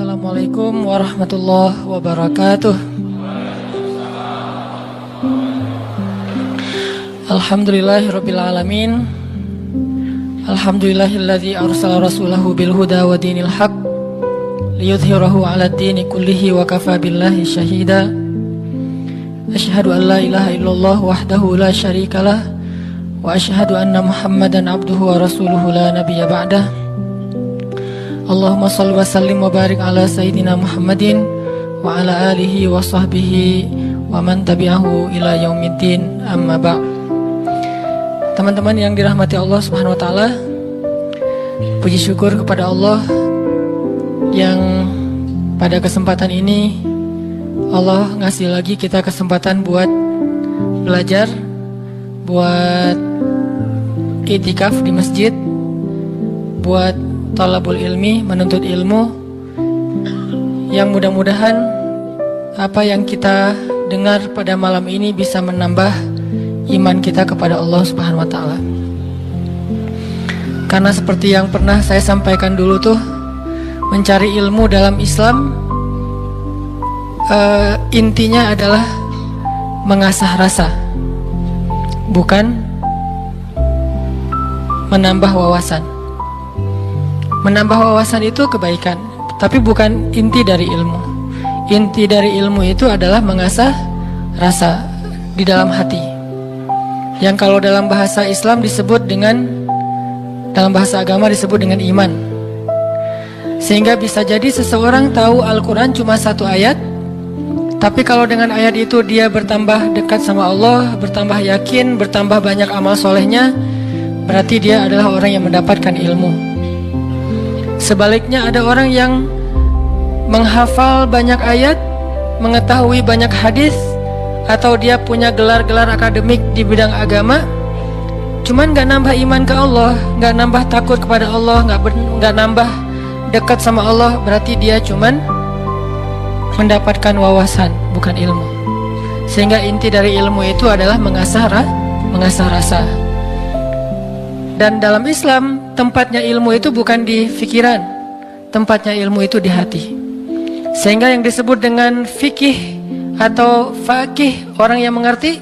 Assalamualaikum warahmatullahi wabarakatuh. Alhamdulillahirabbil alamin. Alhamdulillahilladzi arsala rasulahu bil huda wa dinil haq liyudhhirahu 'alad dini kullihi wa kafa billahi syahida. Asyhadu an la ilaha illallah wahdahu la syarikalah wa asyhadu anna Muhammadan abduhu wa rasuluhu la nabiyya ba'dah. Allahumma shalli wa sallim wa barik ala sayyidina Muhammadin wa ala alihi wa sahbihi wa man tabi'ahu ila yaumiddin, amma ba'd. Teman-teman yang dirahmati Allah Subhanahu wa taala, puji syukur kepada Allah yang pada kesempatan ini Allah ngasih lagi kita kesempatan buat belajar, buat i'tikaf di masjid, buat thalabul ilmi, menuntut ilmu, yang mudah-mudahan apa yang kita dengar pada malam ini bisa menambah iman kita kepada Allah Subhanahu wa taala. Karena seperti yang pernah saya sampaikan dulu tuh, mencari ilmu dalam Islam intinya adalah mengasah rasa, bukan menambah wawasan. Menambah wawasan itu kebaikan, tapi bukan inti dari ilmu. Inti dari ilmu itu adalah mengasah rasa di dalam hati, yang kalau dalam bahasa Islam disebut dengan, dalam bahasa agama disebut dengan iman. Sehingga bisa jadi seseorang tahu Al-Quran cuma satu ayat, tapi kalau dengan ayat itu dia bertambah dekat sama Allah, bertambah yakin, bertambah banyak amal solehnya, berarti dia adalah orang yang mendapatkan ilmu. Sebaliknya ada orang yang menghafal banyak ayat, mengetahui banyak hadis, atau dia punya gelar-gelar akademik di bidang agama, cuman gak nambah iman ke Allah, gak nambah takut kepada Allah, gak nambah dekat sama Allah, berarti dia cuman mendapatkan wawasan, bukan ilmu. Sehingga inti dari ilmu itu adalah mengasah rasa. Dan dalam Islam, tempatnya ilmu itu bukan di pikiran, tempatnya ilmu itu di hati. Sehingga yang disebut dengan fikih atau faqih, orang yang mengerti,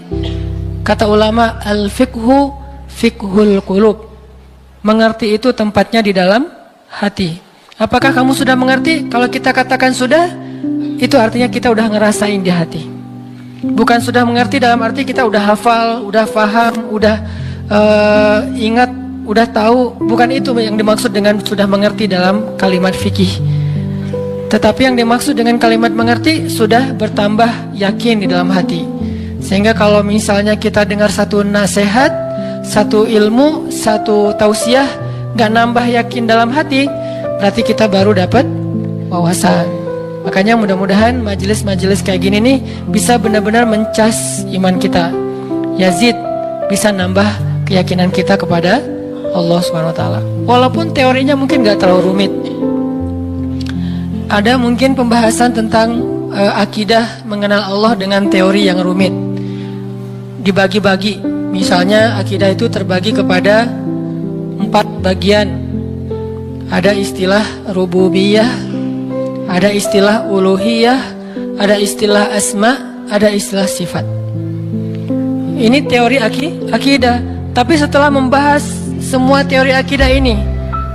kata ulama, al-fiqhu fiqhul qulub. Mengerti itu tempatnya di dalam hati. Apakah kamu sudah mengerti? Kalau kita katakan sudah, itu artinya kita udah ngerasain di hati. Bukan sudah mengerti dalam arti kita udah hafal, udah paham, udah ingat, udah tahu. Bukan itu yang dimaksud dengan sudah mengerti dalam kalimat fikih. Tetapi yang dimaksud dengan kalimat mengerti, sudah bertambah yakin di dalam hati. Sehingga kalau misalnya kita dengar satu nasihat, satu ilmu, satu tausiah, gak nambah yakin dalam hati, berarti kita baru dapat wawasan. Makanya mudah-mudahan majelis-majelis kayak gini nih bisa benar-benar mencas iman kita. Yazid, bisa nambah keyakinan kita kepada Allah SWT. Walaupun teorinya mungkin gak terlalu rumit. Ada mungkin pembahasan tentang akidah mengenal Allah dengan teori yang rumit, dibagi-bagi. Misalnya akidah itu terbagi kepada 4 bagian. Ada istilah rububiyah, ada istilah uluhiyah, ada istilah asma, ada istilah sifat. Ini teori akidah. Tapi setelah membahas semua teori akidah ini,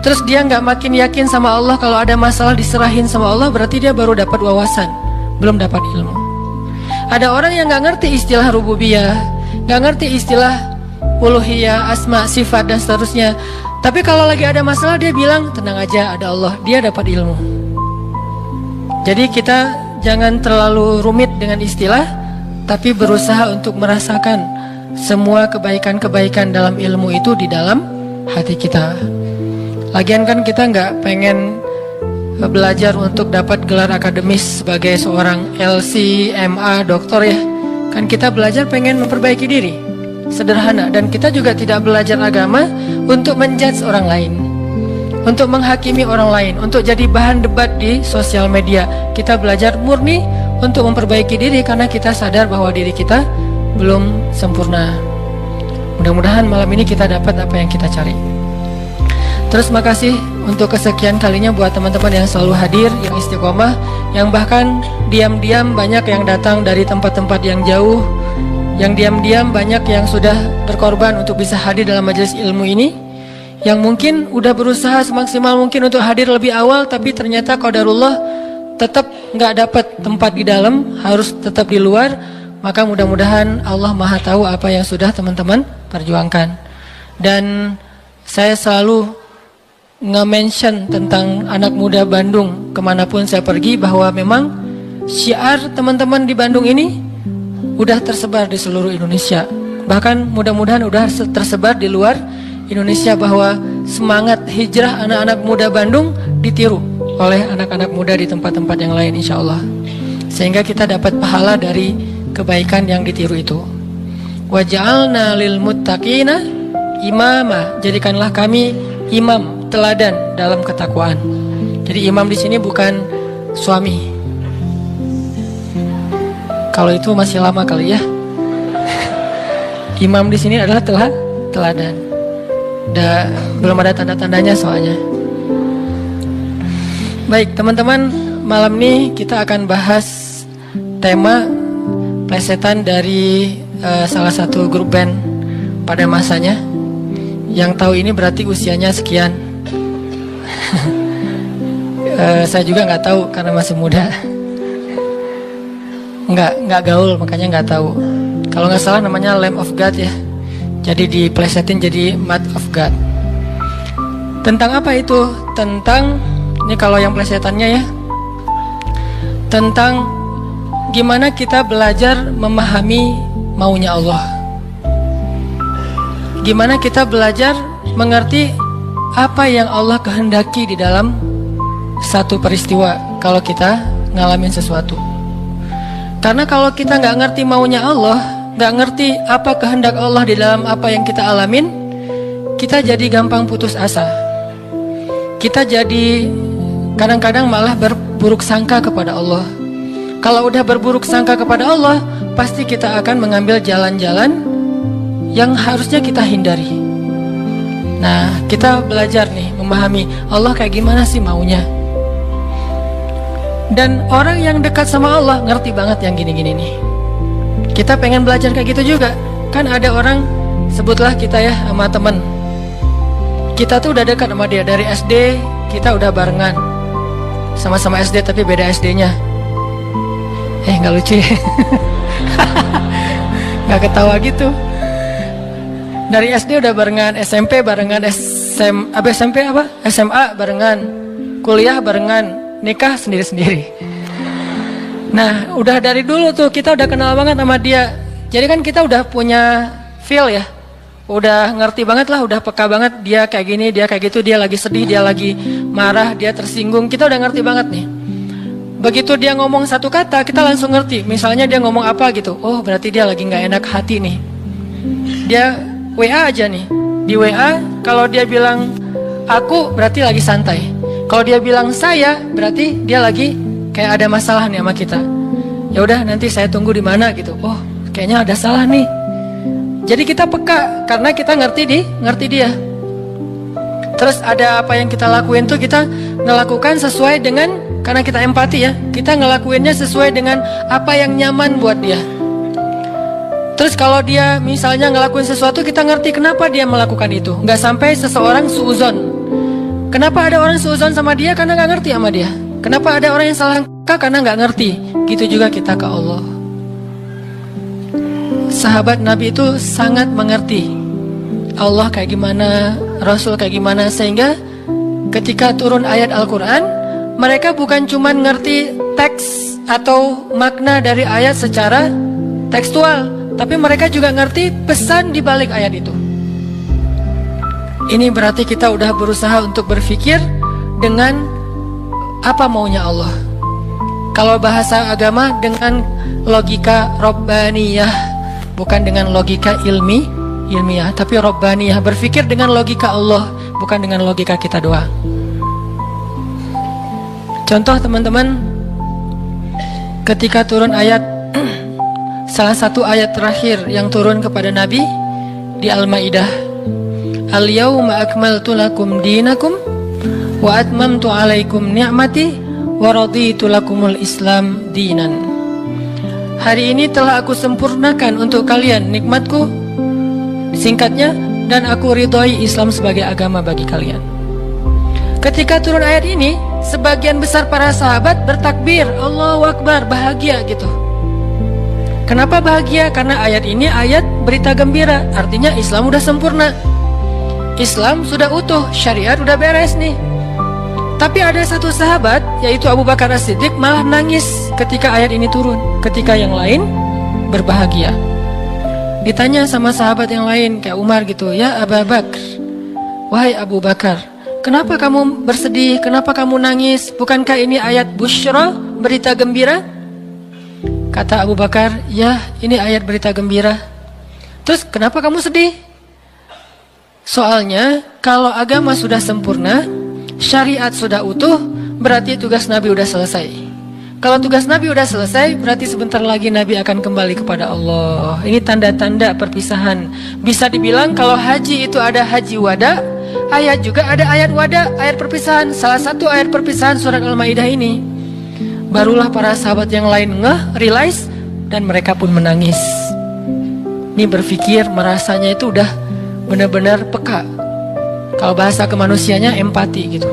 terus dia nggak makin yakin sama Allah, kalau ada masalah diserahin sama Allah, berarti dia baru dapat wawasan, belum dapat ilmu. Ada orang yang nggak ngerti istilah rububiyah, nggak ngerti istilah uluhiyah, asma, sifat, dan seterusnya. Tapi kalau lagi ada masalah dia bilang, tenang aja, ada Allah, dia dapat ilmu. Jadi kita jangan terlalu rumit dengan istilah, tapi berusaha untuk merasakan semua kebaikan-kebaikan dalam ilmu itu di dalam hati kita. Lagian kan kita nggak pengen belajar untuk dapat gelar akademis sebagai seorang LC, MA, doktor ya. Kan kita belajar pengen memperbaiki diri, sederhana. Dan kita juga tidak belajar agama untuk menjudge orang lain, untuk menghakimi orang lain, untuk jadi bahan debat di sosial media. Kita belajar murni untuk memperbaiki diri karena kita sadar bahwa diri kita belum sempurna. Mudah-mudahan malam ini kita dapat apa yang kita cari. Terus makasih untuk kesekian kalinya buat teman-teman yang selalu hadir, yang istiqomah, yang bahkan diam-diam banyak yang datang dari tempat-tempat yang jauh, yang diam-diam banyak yang sudah berkorban untuk bisa hadir dalam majelis ilmu ini, yang mungkin udah berusaha semaksimal mungkin untuk hadir lebih awal, tapi ternyata qadarullah tetap nggak dapat tempat di dalam, harus tetap di luar. Maka mudah-mudahan Allah Maha tahu apa yang sudah teman-teman perjuangkan. Dan saya selalu nge-mention tentang anak muda Bandung kemanapun saya pergi, bahwa memang syiar teman-teman di Bandung ini udah tersebar di seluruh Indonesia. Bahkan mudah-mudahan udah tersebar di luar Indonesia, bahwa semangat hijrah anak-anak muda Bandung ditiru oleh anak-anak muda di tempat-tempat yang lain, insya Allah. Sehingga kita dapat pahala dari kebaikan yang ditiru itu. Waja'alna lil muttaqina imama, jadikanlah kami imam, teladan dalam ketakwaan. Jadi imam di sini bukan suami. Kalau itu masih lama kali ya. Imam di sini adalah teladan. Belum ada tanda-tandanya soalnya. Baik teman-teman, malam ini kita akan bahas tema plesetan dari salah satu grup band pada masanya. Yang tahu ini berarti usianya sekian. Saya juga nggak tahu karena masih muda. Nggak gaul, makanya nggak tahu. Kalau nggak salah namanya Lamb of God ya. Jadi diplesetin jadi Mud of God. Tentang apa itu? Tentang, ini kalau yang plesetannya ya, tentang gimana kita belajar memahami maunya Allah. Gimana kita belajar mengerti apa yang Allah kehendaki di dalam satu peristiwa kalau kita ngalamin sesuatu. Karena kalau kita nggak ngerti maunya Allah, nggak ngerti apa kehendak Allah di dalam apa yang kita alamin, kita jadi gampang putus asa. Kita jadi kadang-kadang malah berburuk sangka kepada Allah. Kalau udah berburuk sangka kepada Allah, pasti kita akan mengambil jalan-jalan yang harusnya kita hindari. Nah, kita belajar nih memahami Allah kayak gimana sih maunya. Dan orang yang dekat sama Allah ngerti banget yang gini-gini nih. Kita pengen belajar kayak gitu juga. Kan ada orang, sebutlah kita ya sama temen, kita tuh udah dekat sama dia dari SD, kita udah barengan. Sama-sama SD tapi beda SD-nya. Gak lucu ya. Gak ketawa gitu. Dari SD udah barengan, SMP barengan, SMA barengan, kuliah barengan, nikah sendiri-sendiri. Nah, udah dari dulu tuh kita udah kenal banget sama dia. Jadi kan kita udah punya feel ya. Udah ngerti banget lah, udah peka banget dia kayak gini, dia kayak gitu, dia lagi sedih, dia lagi marah, dia tersinggung. Kita udah ngerti banget nih. Begitu dia ngomong satu kata, kita langsung ngerti. Misalnya dia ngomong apa gitu, oh berarti dia lagi gak enak hati nih. Dia WA aja nih. Di WA kalau dia bilang aku, berarti lagi santai. Kalau dia bilang saya, berarti dia lagi kayak ada masalah nih sama kita. Ya udah, nanti saya tunggu di mana gitu. Oh, kayaknya ada salah nih. Jadi kita peka karena kita ngerti dia. Terus ada apa yang kita lakuin tuh kita ngelakukan sesuai dengan, karena kita empati ya. Kita ngelakuinnya sesuai dengan apa yang nyaman buat dia. Terus kalau dia misalnya ngelakuin sesuatu, kita ngerti kenapa dia melakukan itu. Nggak sampai seseorang suuzon. Kenapa ada orang suuzon sama dia? Karena nggak ngerti sama dia. Kenapa ada orang yang salah karena nggak ngerti. Gitu juga kita ke Allah. Sahabat Nabi itu sangat mengerti Allah kayak gimana, Rasul kayak gimana, sehingga ketika turun ayat Al-Quran, mereka bukan cuma ngerti teks atau makna dari ayat secara tekstual, tapi mereka juga ngerti pesan di balik ayat itu. Ini berarti kita udah berusaha untuk berpikir dengan apa maunya Allah. Kalau bahasa agama dengan logika Rabbaniyah, bukan dengan logika ilmiah, tapi Rabbaniyah, berpikir dengan logika Allah, bukan dengan logika kita doang. Contoh teman-teman, ketika turun ayat, salah satu ayat terakhir yang turun kepada Nabi di Al-Maidah, Al-yawma akmaltu lakum dinakum wa atmamtu 'alaikum ni'mati wa raditu lakumul Islam dinan. Hari ini telah aku sempurnakan untuk kalian nikmatku, singkatnya, dan aku ridhoi Islam sebagai agama bagi kalian. Ketika turun ayat ini, sebagian besar para sahabat bertakbir, Allahu Akbar, bahagia gitu. Kenapa bahagia? Karena ayat ini ayat berita gembira, artinya Islam udah sempurna, Islam sudah utuh, syariat udah beres nih. Tapi ada satu sahabat, yaitu Abu Bakar As-Siddiq, malah nangis ketika ayat ini turun, ketika yang lain berbahagia. Ditanya sama sahabat yang lain, kayak Umar gitu, ya Abu Bakar, wahai Abu Bakar, kenapa kamu bersedih, kenapa kamu nangis? Bukankah ini ayat busyra, berita gembira? Kata Abu Bakar, ya ini ayat berita gembira. Terus kenapa kamu sedih? Soalnya kalau agama sudah sempurna, syariat sudah utuh, berarti tugas Nabi udah selesai. Kalau tugas Nabi udah selesai, berarti sebentar lagi Nabi akan kembali kepada Allah. Ini tanda-tanda perpisahan. Bisa dibilang kalau haji itu ada haji wada, ayat juga ada ayat wada, ayat perpisahan. Salah satu ayat perpisahan surat Al-Maidah ini. Barulah para sahabat yang lain realize, dan mereka pun menangis. Ini berpikir, merasanya itu udah benar-benar peka. Kalau bahasa kemanusianya empati gitu.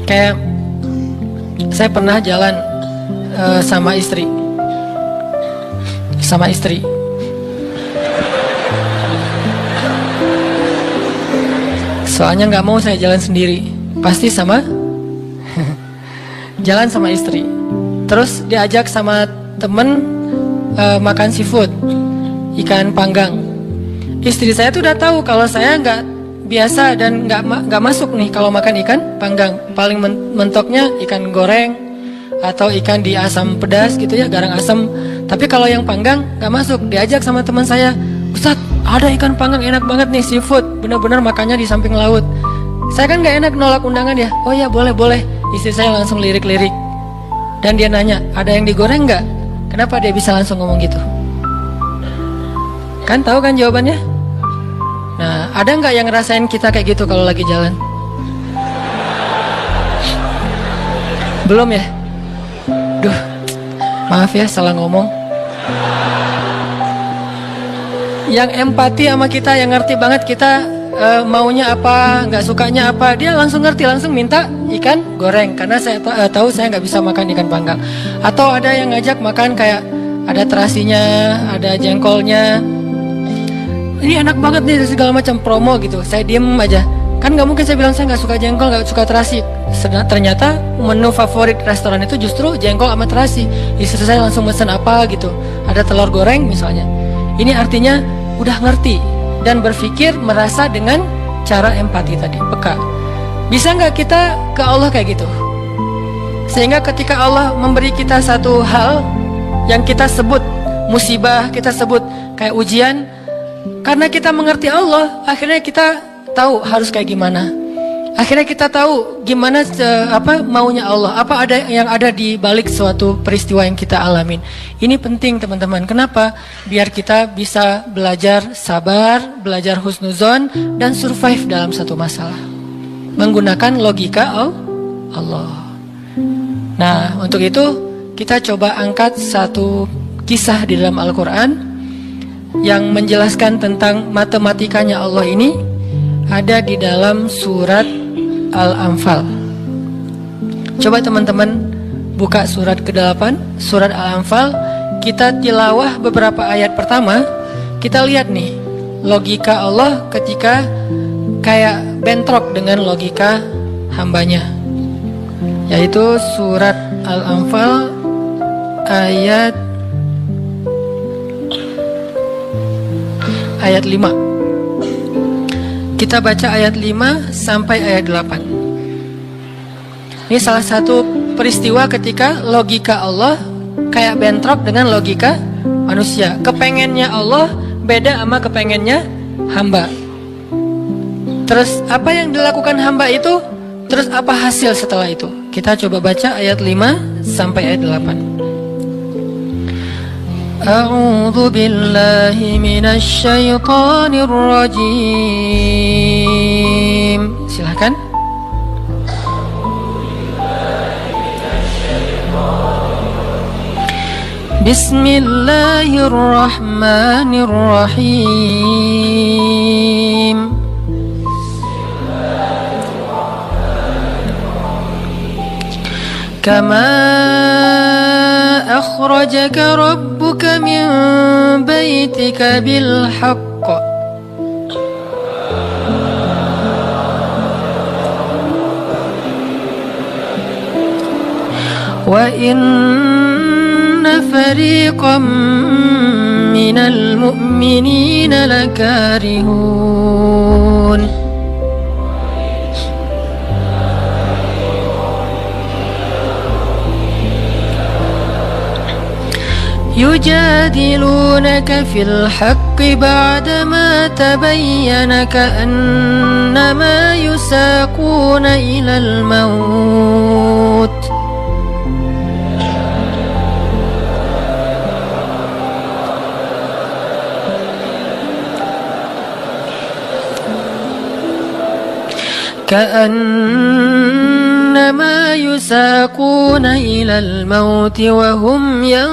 Kayak saya pernah jalan sama istri. Soalnya nggak mau saya jalan sendiri, pasti jalan sama istri. Terus diajak sama temen makan seafood, ikan panggang. Istri saya tuh udah tahu kalau saya nggak biasa dan nggak masuk nih kalau makan ikan panggang. Paling mentoknya ikan goreng atau ikan di asam pedas gitu ya, garang asam. Tapi kalau yang panggang nggak masuk. Diajak sama teman saya, Ustadz ada ikan panggang enak banget nih, seafood, bener-bener makannya di samping laut. Saya kan nggak enak nolak undangan ya. Oh ya boleh. Istri saya langsung lirik-lirik. Dan dia nanya, ada yang digoreng nggak? Kenapa dia bisa langsung ngomong gitu? Kan tahu kan jawabannya? Nah, ada nggak yang ngerasain kita kayak gitu kalau lagi jalan? Belum ya? Duh, maaf ya salah ngomong. Yang empati sama kita, yang ngerti banget kita maunya apa, nggak sukanya apa, dia langsung ngerti, langsung minta ikan goreng. Karena saya tahu saya nggak bisa makan ikan panggang. Atau ada yang ngajak makan kayak ada terasinya, ada jengkolnya. Ini enak banget nih, segala macam promo gitu. Saya diem aja. Kan nggak mungkin saya bilang saya nggak suka jengkol, nggak suka terasi. Ternyata menu favorit restoran itu justru jengkol sama terasi. Istri saya langsung pesan apa gitu. Ada telur goreng misalnya. Ini artinya udah ngerti dan berpikir, merasa dengan cara empati tadi, peka. Bisa nggak kita ke Allah kayak gitu? Sehingga ketika Allah memberi kita satu hal yang kita sebut musibah, kita sebut kayak ujian, karena kita mengerti Allah, akhirnya kita tahu harus kayak gimana. Akhirnya kita tahu gimana maunya Allah, apa ada yang ada di balik suatu peristiwa yang kita alamin. Ini penting teman-teman. Kenapa? Biar kita bisa belajar sabar, belajar husnuzon, dan survive dalam satu masalah menggunakan logika Allah. Nah, untuk itu kita coba angkat satu kisah di dalam Al-Quran yang menjelaskan tentang matematikanya Allah ini, ada di dalam surat Al-Anfal. Coba teman-teman buka surat ke-8, surat Al-Anfal. Kita tilawah beberapa ayat pertama. Kita lihat nih logika Allah ketika kayak bentrok dengan logika hambanya. Yaitu surat Al-Anfal ayat 5. Kita baca ayat 5 sampai ayat 8. Ini salah satu peristiwa ketika logika Allah kayak bentrok dengan logika manusia. Kepengennya Allah beda sama kepengennya hamba. Terus apa yang dilakukan hamba itu? Terus apa hasil setelah itu? Kita coba baca ayat 5 sampai ayat 8. A'udzu billahi minasy syaithanir rajim. Silakan. Bismillahirrahmanirrahim. Kama akhrajaka rabbuka min baitika bil haqq wa inna fariqam minal mu'minina lakarihun. يجادلونك في الحق بعدما تبين كأنما يساقون إلى الموت كأنما يساقون إلى الموت وهم ينظرون.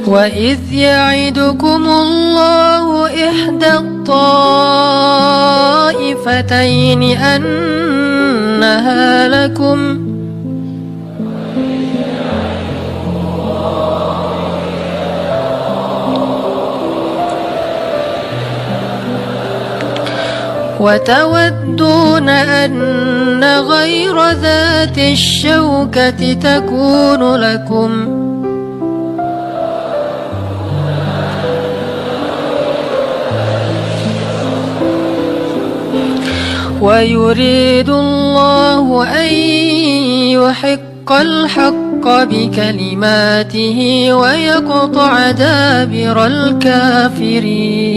وإذ يعدكم الله إحدى الطائفتين أنها لكم وتودون أن غير ذات الشوكة تكون لكم ويريد الله أن يحق الحق بكلماته ويقطع دابر الكافرين.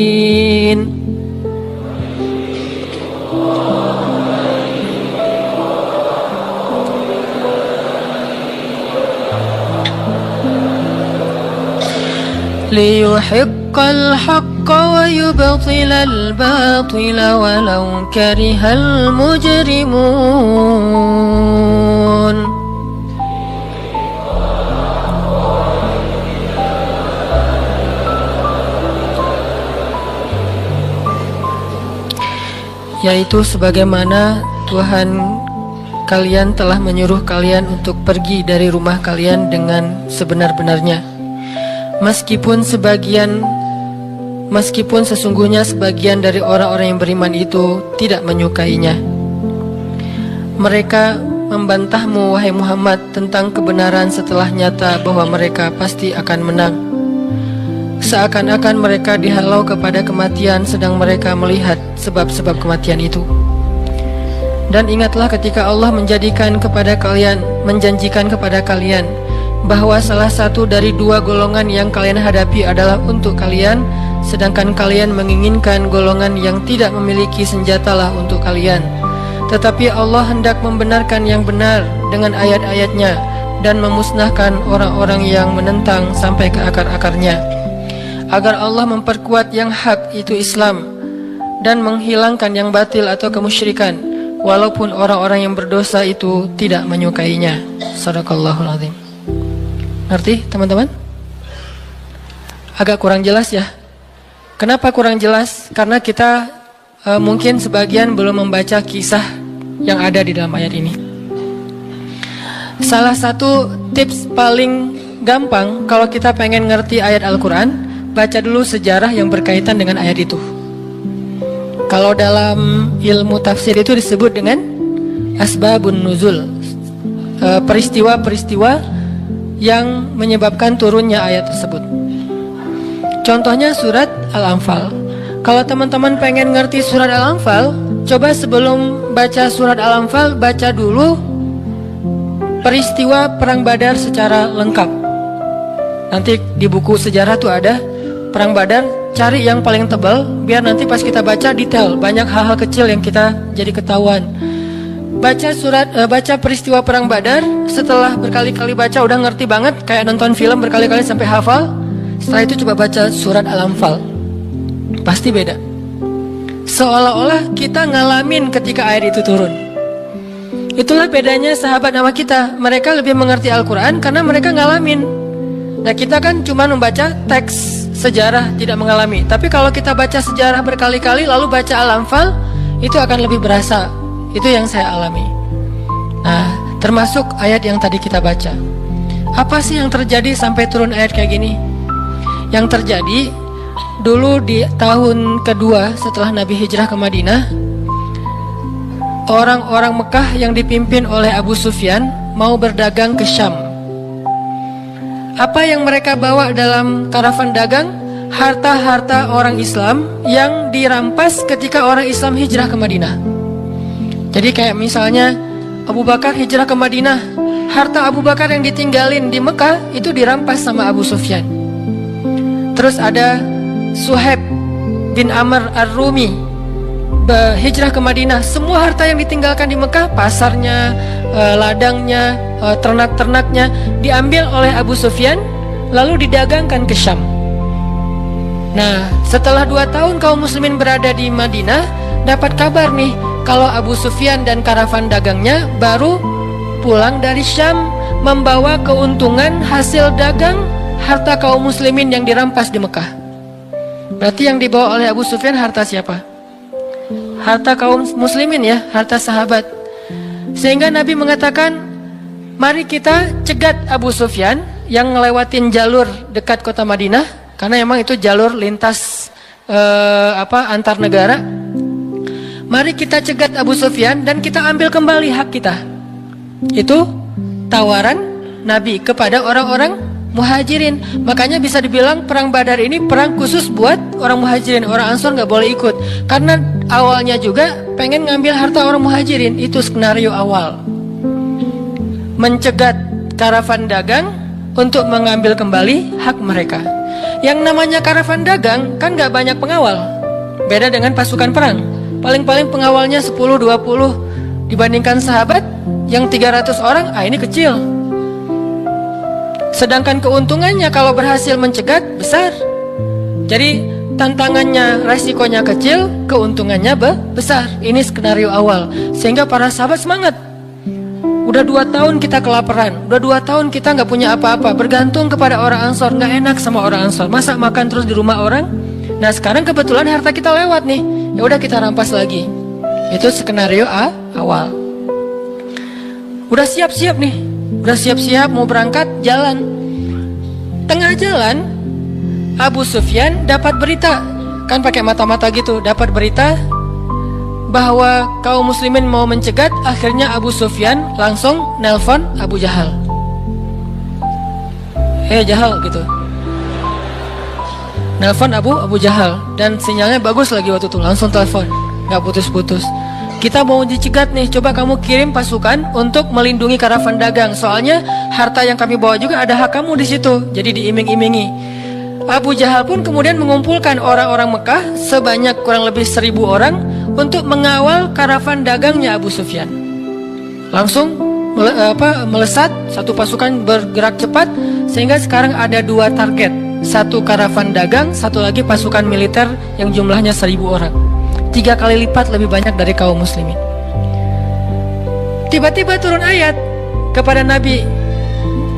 ليحق الحق ويبطل الباطل ولو كره المجرمون. Yaitu sebagaimana Tuhan kalian telah menyuruh kalian untuk pergi dari rumah kalian dengan sebenar-benarnya. Meskipun sesungguhnya sebagian dari orang-orang yang beriman itu tidak menyukainya. Mereka membantahmu wahai Muhammad tentang kebenaran setelah nyata bahwa mereka pasti akan menang. Seakan-akan mereka dihalau kepada kematian sedang mereka melihat sebab-sebab kematian itu. Dan ingatlah ketika Allah menjanjikan kepada kalian bahwa salah satu dari dua golongan yang kalian hadapi adalah untuk kalian, sedangkan kalian menginginkan golongan yang tidak memiliki senjatalah untuk kalian. Tetapi Allah hendak membenarkan yang benar dengan ayat-ayatnya dan memusnahkan orang-orang yang menentang sampai ke akar-akarnya, agar Allah memperkuat yang hak itu Islam dan menghilangkan yang batil atau kemusyrikan, walaupun orang-orang yang berdosa itu tidak menyukainya. Shadaqallahul azim. Ngerti teman-teman? Agak kurang jelas ya. Kenapa kurang jelas? Karena kita mungkin sebagian belum membaca kisah yang ada di dalam ayat ini. Salah satu tips paling gampang kalau kita pengen ngerti ayat Al-Quran, baca dulu sejarah yang berkaitan dengan ayat itu. Kalau dalam ilmu tafsir itu disebut dengan asbabun nuzul, peristiwa-peristiwa yang menyebabkan turunnya ayat tersebut. Contohnya surat Al-Anfal. Kalau teman-teman pengen ngerti surat Al-Anfal, coba sebelum baca surat Al-Anfal, baca dulu peristiwa Perang Badar secara lengkap. Nanti di buku sejarah tuh ada Perang Badar, cari yang paling tebal, biar nanti pas kita baca detail, banyak hal-hal kecil yang kita jadi ketahuan. Baca peristiwa Perang Badar, setelah berkali-kali baca udah ngerti banget, kayak nonton film berkali-kali sampai hafal. Setelah itu coba baca surat Al-Anfal, pasti beda. Seolah-olah kita ngalamin ketika ayat itu turun. Itulah bedanya sahabat sama kita. Mereka lebih mengerti Al-Quran karena mereka ngalamin. Nah kita kan cuma membaca teks sejarah, tidak mengalami. Tapi kalau kita baca sejarah berkali-kali lalu baca Al-Anfal, itu akan lebih berasa. Itu yang saya alami. Nah termasuk ayat yang tadi kita baca. Apa sih yang terjadi sampai turun ayat kayak gini? Yang terjadi dulu di tahun kedua setelah Nabi hijrah ke Madinah, orang-orang Mekah yang dipimpin oleh Abu Sufyan mau berdagang ke Syam. Apa yang mereka bawa dalam karavan dagang? Harta-harta orang Islam yang dirampas ketika orang Islam hijrah ke Madinah. Jadi kayak misalnya Abu Bakar hijrah ke Madinah, harta Abu Bakar yang ditinggalin di Mekah itu dirampas sama Abu Sufyan. Terus ada Suhaib bin Amr Ar-Rumi hijrah ke Madinah. Semua harta yang ditinggalkan di Mekah, pasarnya, ladangnya, ternak-ternaknya diambil oleh Abu Sufyan lalu didagangkan ke Syam. Nah setelah 2 tahun kaum muslimin berada di Madinah, dapat kabar nih kalau Abu Sufyan dan karavan dagangnya baru pulang dari Syam membawa keuntungan hasil dagang harta kaum muslimin yang dirampas di Mekah. Berarti yang dibawa oleh Abu Sufyan harta siapa? Harta kaum muslimin ya, harta sahabat. Sehingga Nabi mengatakan, mari kita cegat Abu Sufyan yang ngelewatin jalur dekat kota Madinah, karena memang itu jalur lintas antar negara. Mari kita cegat Abu Sufyan dan kita ambil kembali hak kita. Itu tawaran Nabi kepada orang-orang Muhajirin. Makanya bisa dibilang perang Badar ini perang khusus buat orang Muhajirin. Orang Ansor gak boleh ikut, karena awalnya juga pengen ngambil harta orang Muhajirin. Itu skenario awal, mencegat karavan dagang untuk mengambil kembali hak mereka. Yang namanya karavan dagang kan gak banyak pengawal, beda dengan pasukan perang. Paling-paling pengawalnya 10-20, dibandingkan sahabat yang 300 orang, ini kecil. Sedangkan keuntungannya kalau berhasil mencegat besar. Jadi tantangannya, resikonya kecil, keuntungannya besar. Ini skenario awal. Sehingga para sahabat semangat. Udah 2 tahun kita kelaparan, udah 2 tahun kita gak punya apa-apa, bergantung kepada orang Ansor, gak enak sama orang Ansor. Masa makan terus di rumah orang? Nah sekarang kebetulan harta kita lewat nih, ya udah kita rampas lagi. Itu skenario awal. Udah siap-siap nih, udah siap-siap mau berangkat jalan. Tengah jalan Abu Sufyan dapat berita, kan pakai mata-mata gitu, dapat berita bahwa kaum muslimin mau mencegat. Akhirnya Abu Sufyan langsung nelpon Abu Jahal. Jahal gitu. Nelpon Abu Jahal, dan sinyalnya bagus lagi waktu itu, langsung telepon, nggak putus-putus. Kita mau dicegat nih, coba kamu kirim pasukan untuk melindungi karavan dagang. Soalnya harta yang kami bawa juga ada hak kamu di situ. Jadi diiming-imingi. Abu Jahal pun kemudian mengumpulkan orang-orang Mekah sebanyak kurang lebih 1000 orang untuk mengawal karavan dagangnya Abu Sufyan. Langsung melesat, satu pasukan bergerak cepat, sehingga sekarang ada 2 target. Satu karavan dagang, satu lagi pasukan militer yang jumlahnya 1000 orang. 3 kali lipat lebih banyak dari kaum muslimin. Tiba-tiba turun ayat kepada Nabi.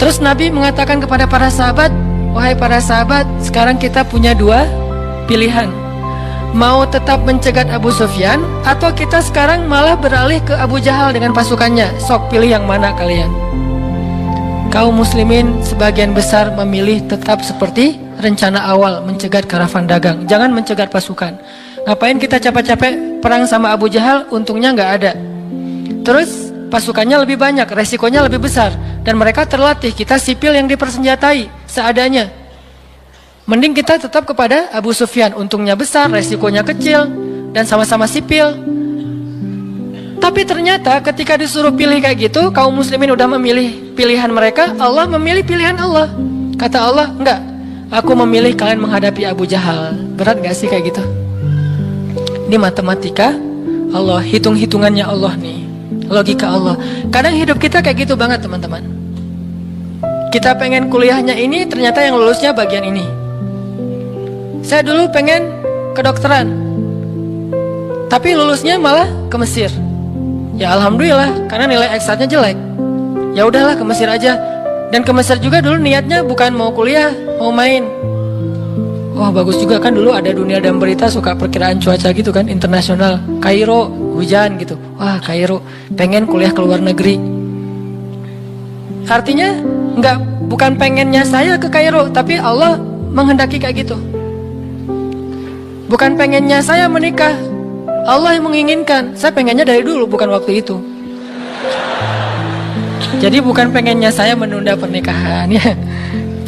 Terus Nabi mengatakan kepada para sahabat, wahai para sahabat, sekarang kita punya 2 pilihan. Mau tetap mencegat Abu Sufyan, atau kita sekarang malah beralih ke Abu Jahal dengan pasukannya. Sok pilih yang mana kalian. Kaum muslimin sebagian besar memilih tetap seperti rencana awal, mencegat karavan dagang. Jangan mencegat pasukan. Ngapain kita capek-capek perang sama Abu Jahal, untungnya nggak ada. Terus pasukannya lebih banyak, resikonya lebih besar, dan mereka terlatih. Kita sipil yang dipersenjatai seadanya. Mending kita tetap kepada Abu Sufyan, untungnya besar, resikonya kecil, dan sama-sama sipil. Tapi ternyata ketika disuruh pilih kayak gitu, kaum muslimin udah memilih pilihan mereka, Allah memilih pilihan Allah. Kata Allah, enggak, aku memilih kalian menghadapi Abu Jahal. Berat gak sih kayak gitu? Ini matematika Allah, hitung-hitungannya Allah nih, logika Allah. Kadang hidup kita kayak gitu banget teman-teman. Kita pengen kuliahnya ini, ternyata yang lulusnya bagian ini. Saya dulu pengen kedokteran, tapi lulusnya malah ke Mesir. Ya alhamdulillah, karena nilai eksaknya jelek. Ya udahlah ke Mesir aja. Dan ke Mesir juga dulu niatnya bukan mau kuliah, mau main. Wah bagus juga kan, dulu ada Dunia dan Berita suka perkiraan cuaca gitu kan, internasional. Kairo hujan gitu. Wah Kairo, pengen kuliah ke luar negeri. Artinya bukan pengennya saya ke Kairo, tapi Allah menghendaki kayak gitu. Bukan pengennya saya menikah, Allah yang menginginkan. Saya pengennya dari dulu, bukan waktu itu. Jadi bukan pengennya saya menunda pernikahan ya.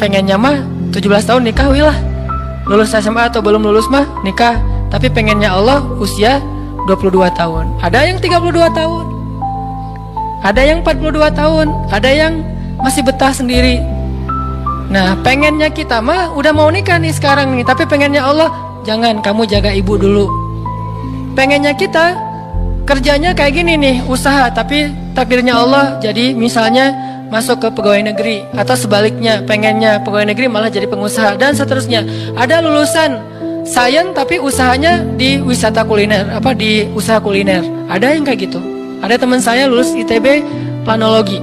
Pengennya mah 17 tahun nikah wilah. Lulus SMA atau belum lulus mah nikah. Tapi pengennya Allah usia 22 tahun. Ada yang 32 tahun, ada yang 42 tahun, ada yang masih betah sendiri. Nah pengennya kita mah udah mau nikah nih sekarang nih. Tapi pengennya Allah, jangan, kamu jaga ibu dulu. Pengennya kita kerjanya kayak gini nih, usaha, tapi takdirnya Allah jadi misalnya masuk ke pegawai negeri, atau sebaliknya pengennya pegawai negeri malah jadi pengusaha, dan seterusnya. Ada lulusan sains tapi usahanya di wisata kuliner, di usaha kuliner. Ada yang kayak gitu. Ada teman saya lulus ITB planologi,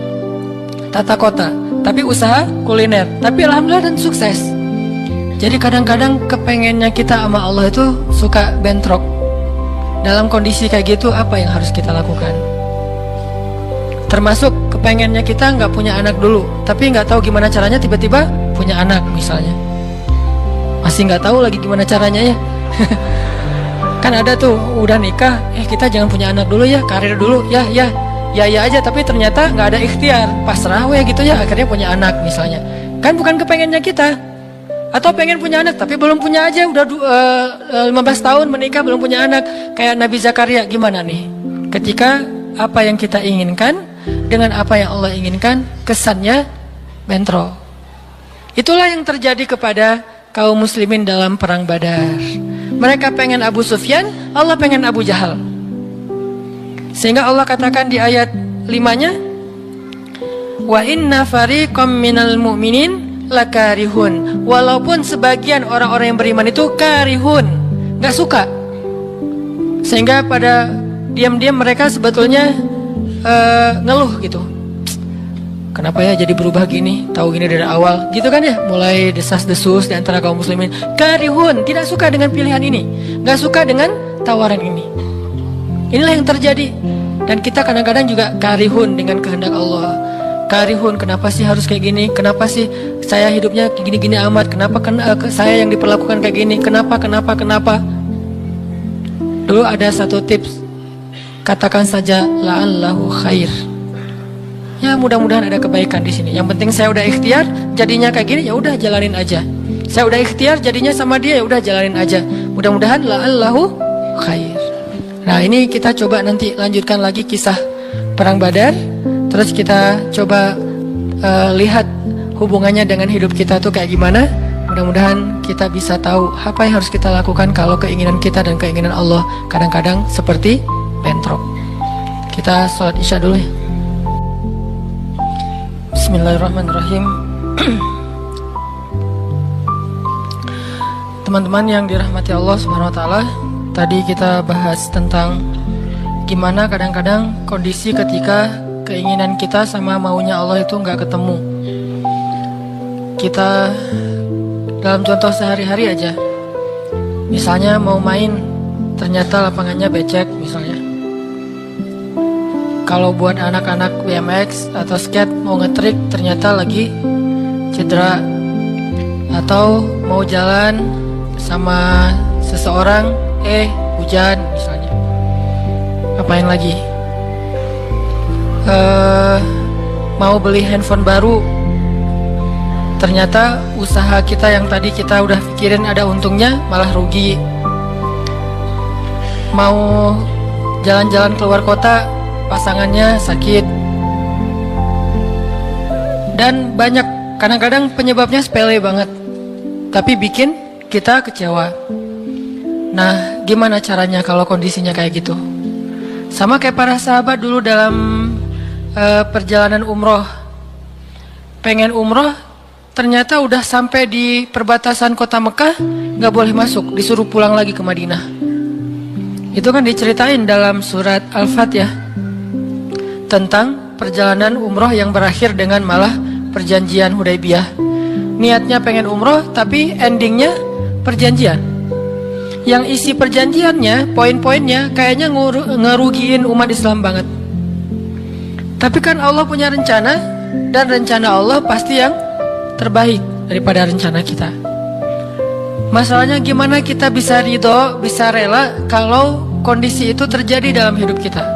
tata kota, tapi usaha kuliner, tapi alhamdulillah dan sukses. Jadi kadang-kadang kepengennya kita sama Allah itu suka bentrok. Dalam kondisi kayak gitu apa yang harus kita lakukan? Termasuk kepengennya kita nggak punya anak dulu, tapi nggak tahu gimana caranya tiba-tiba punya anak misalnya. Masih nggak tahu lagi gimana caranya ya. Kan ada tuh udah nikah, kita jangan punya anak dulu ya, karir dulu ya aja, tapi ternyata nggak ada ikhtiar, pasrah gitu ya, akhirnya punya anak misalnya. Kan bukan kepengennya kita. Atau pengen punya anak tapi belum punya aja, udah 15 tahun menikah belum punya anak. Kayak Nabi Zakaria, gimana nih ketika apa yang kita inginkan dengan apa yang Allah inginkan kesannya bentrok. Itulah yang terjadi kepada kaum muslimin dalam perang Badar. Mereka pengen Abu Sufyan, Allah pengen Abu Jahal. Sehingga Allah katakan di ayat 5-nya, wa inna fariqam minal mu'minin lakarihun. Walaupun sebagian orang-orang yang beriman itu karihun, gak suka. Sehingga pada diam-diam mereka sebetulnya ngeluh gitu. Kenapa ya jadi berubah gini? Tahu gini dari awal gitu kan ya. Mulai desas-desus di antara kaum muslimin. Karihun, tidak suka dengan pilihan ini, gak suka dengan tawaran ini. Inilah yang terjadi. Dan kita kadang-kadang juga karihun dengan kehendak Allah. Karihun, kenapa sih harus kayak gini? Kenapa sih saya hidupnya gini-gini amat? Kenapa saya yang diperlakukan kayak gini? Kenapa? Dulu ada satu tips, katakan saja la'allahu khair. Ya mudah-mudahan ada kebaikan di sini. Yang penting saya udah ikhtiar, jadinya kayak gini, ya udah jalanin aja. Saya udah ikhtiar, jadinya sama dia, ya udah jalanin aja. Mudah-mudahan la'allahu khair. Nah ini kita coba nanti lanjutkan lagi kisah perang Badar. Terus kita coba lihat hubungannya dengan hidup kita tuh kayak gimana. Mudah-mudahan kita bisa tahu apa yang harus kita lakukan kalau keinginan kita dan keinginan Allah kadang-kadang seperti bentrok. Kita sholat isya dulu ya. Bismillahirrahmanirrahim. Teman-teman yang dirahmati Allah Subhanahu wa taala, tadi kita bahas tentang gimana kadang-kadang kondisi ketika keinginan kita sama maunya Allah itu nggak ketemu. Kita dalam contoh sehari-hari aja, misalnya mau main, ternyata lapangannya becek misalnya. Kalau buat anak-anak BMX atau skate mau ngetrik, ternyata lagi cedera. Atau mau jalan sama seseorang, hujan misalnya. Apain lagi? Mau beli handphone baru, ternyata usaha kita yang tadi kita udah pikirin ada untungnya malah rugi. Mau jalan-jalan keluar kota, pasangannya sakit. Dan banyak, kadang-kadang penyebabnya sepele banget, tapi bikin kita kecewa. Nah gimana caranya kalau kondisinya kayak gitu? Sama kayak para sahabat dulu dalam perjalanan umroh. Pengen umroh ternyata udah sampai di perbatasan kota Mekah, gak boleh masuk, disuruh pulang lagi ke Madinah. Itu kan diceritain dalam surat Al-Fatihah tentang perjalanan umroh yang berakhir dengan malah perjanjian Hudaybiyah. Niatnya pengen umroh, tapi endingnya perjanjian. Yang isi perjanjiannya, poin-poinnya kayaknya ngerugiin umat Islam banget. Tapi kan Allah punya rencana, dan rencana Allah pasti yang terbaik daripada rencana kita. Masalahnya gimana kita bisa ridho, bisa rela kalau kondisi itu terjadi dalam hidup kita.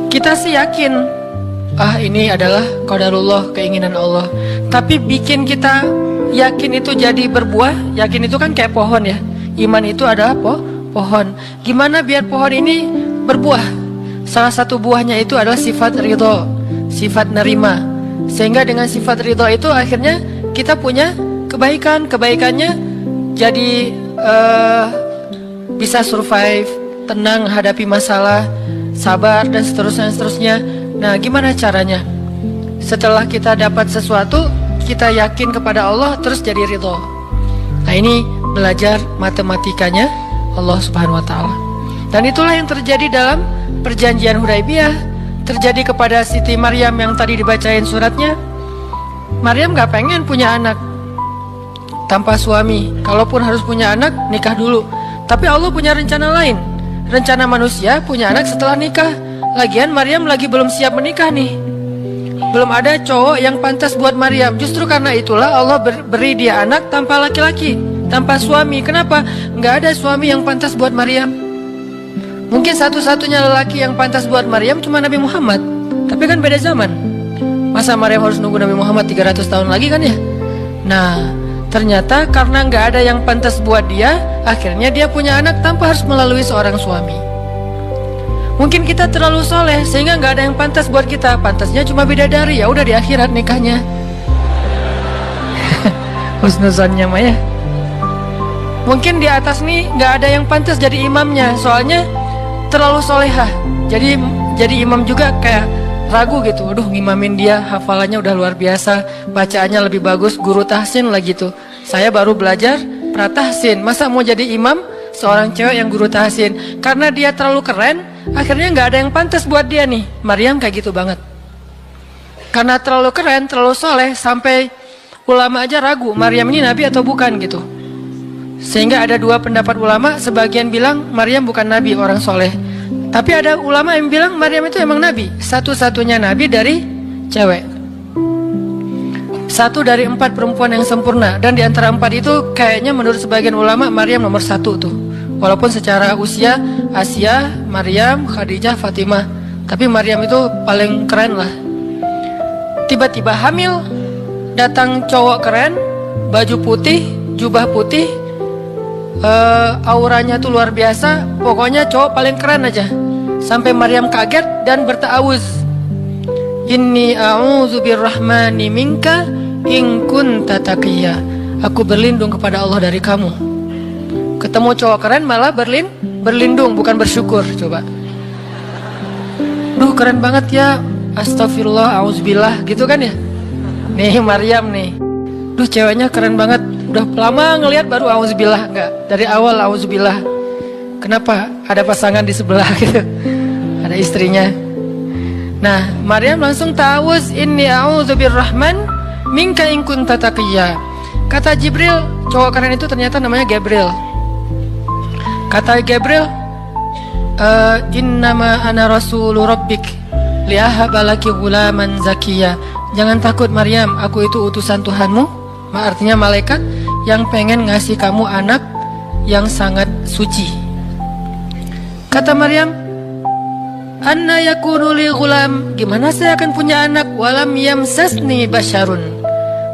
Kita sih yakin, ini adalah qadarullah, keinginan Allah. Tapi bikin kita yakin itu jadi berbuah, yakin itu kan kayak pohon ya. Iman itu adalah pohon. Gimana biar pohon ini berbuah? Salah satu buahnya itu adalah sifat ridho, sifat nerima. Sehingga dengan sifat ridho itu akhirnya kita punya kebaikan. Kebaikannya jadi bisa survive, tenang hadapi masalah, sabar dan seterusnya. Nah, gimana caranya? Setelah kita dapat sesuatu, kita yakin kepada Allah, terus jadi ridho. Nah, ini belajar matematikanya Allah Subhanahu wa Ta'ala. Dan itulah yang terjadi dalam perjanjian Hudaybiyah. Terjadi kepada Siti Maryam yang tadi dibacain suratnya. Maryam gak pengen punya anak tanpa suami. Kalaupun harus punya anak, nikah dulu. Tapi Allah punya rencana lain. Rencana manusia punya anak setelah nikah. Lagian Maryam lagi belum siap menikah nih. Belum ada cowok yang pantas buat Maryam. Justru karena itulah Allah beri dia anak tanpa laki-laki, tanpa suami. Kenapa? Gak ada suami yang pantas buat Maryam. Mungkin satu-satunya lelaki yang pantas buat Maryam cuma Nabi Muhammad. Tapi kan beda zaman. Masa Maryam harus nunggu Nabi Muhammad 300 tahun lagi kan ya? Nah, ternyata karena gak ada yang pantas buat dia, akhirnya dia punya anak tanpa harus melalui seorang suami. Mungkin kita terlalu soleh sehingga gak ada yang pantas buat kita. Pantasnya cuma bidadari, ya udah di akhirat nikahnya. Husnuzonnya mah ya. Mungkin di atas nih gak ada yang pantas jadi imamnya, soalnya terlalu solehah. Jadi imam juga kayak ragu gitu. Aduh, ngimamin dia, hafalannya udah luar biasa, bacaannya lebih bagus, guru tahsin lah gitu. Saya baru belajar pratahsin, masa mau jadi imam seorang cewek yang guru tahsin? Karena dia terlalu keren, akhirnya gak ada yang pantas buat dia nih. Maryam kayak gitu banget. Karena terlalu keren, terlalu soleh, sampai ulama aja ragu Maryam ini nabi atau bukan gitu. Sehingga ada dua pendapat ulama. Sebagian bilang Maryam bukan nabi, orang soleh. Tapi ada ulama yang bilang Maryam itu emang nabi, satu-satunya nabi dari cewek, satu dari 4 perempuan yang sempurna. Dan di antara 4 itu kayaknya menurut sebagian ulama Maryam nomor 1 tuh. Walaupun secara usia Asia, Maryam, Khadijah, Fatimah, tapi Maryam itu paling keren lah. Tiba-tiba hamil, datang cowok keren, baju putih, jubah putih, auranya tuh luar biasa. Pokoknya cowok paling keren aja. Sampai Maryam kaget dan berta'awuz, Inni a'udzu birrahmani minka in kunta taqiyya. Aku berlindung kepada Allah dari kamu. Ketemu cowok keren malah berlindung, bukan bersyukur. Coba. Duh, keren banget ya. Astagfirullah, auzubillah gitu kan ya. Nih Maryam nih. Duh, ceweknya keren banget. Udah lama ngelihat baru auzubillah. Enggak, dari awal auzubillah. Kenapa? Ada pasangan di sebelah gitu. Ada istrinya. Nah, Maryam langsung ta'awuz, Inni a'udzu birrahman minka in kunta taqiyya. Kata Jibril, cowok keren itu ternyata namanya Gabriel. Kata Gabriel, Innama ana rasulu rabbik liahaba laki ghulaman zakiyya. Jangan takut Maryam, aku itu utusan Tuhanmu. Artinya malaikat yang pengen ngasih kamu anak yang sangat suci. Kata Maryam, Anna yakunu li ghulam, gimana saya akan punya anak? Walam yamsasni basyarun,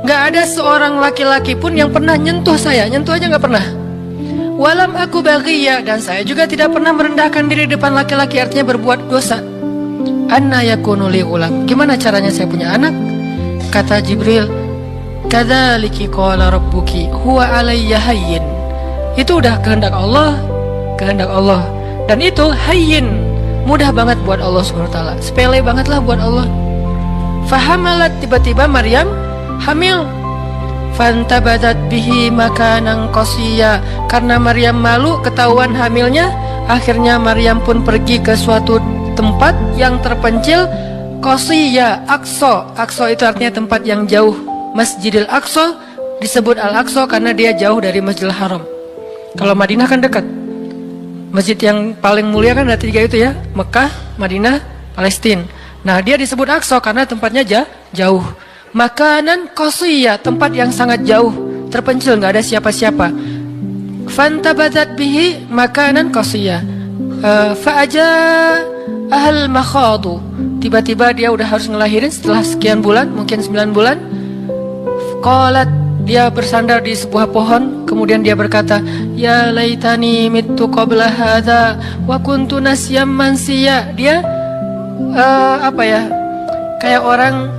gak ada seorang laki-laki pun yang pernah nyentuh saya. Nyentuh aja gak pernah. Walam aku baghiyya, dan saya juga tidak pernah merendahkan diri depan laki-laki, artinya berbuat dosa. Anna yakunu li ghulam, gimana caranya saya punya anak? Kata Jibril, Kadzaliki qala rabbuki huwa alayya hayyin. Itu udah kehendak Allah. Dan itu hayyin, mudah banget buat Allah SWT, sepele banget lah buat Allah. Fahamalat, tiba-tiba Maryam hamil. Fantabadat bihi makanan qasiyya. Karena Maryam malu ketahuan hamilnya, akhirnya Maryam pun pergi ke suatu tempat yang terpencil, qasiyya, Aqsa. Aqsa itu artinya tempat yang jauh. Masjidil Aqsa disebut Al-Aqsa karena dia jauh dari Masjidil Haram. Kalau Madinah kan dekat. Masjid yang paling mulia kan ada 3 itu ya, Mekah, Madinah, Palestina. Nah, dia disebut Aqsa karena tempatnya jauh. Makanan qasiyya, tempat yang sangat jauh, terpencil, nggak ada siapa-siapa. Fantabadat bihi makanan qasiyya. Fa'aja ahal makhadu. Tiba-tiba dia udah harus ngelahirin setelah sekian bulan, mungkin 9 bulan. Qalat, dia bersandar di sebuah pohon, kemudian dia berkata, ya laitani mittu qabla hadza wa kuntu nasyam mansiya. Dia kayak orang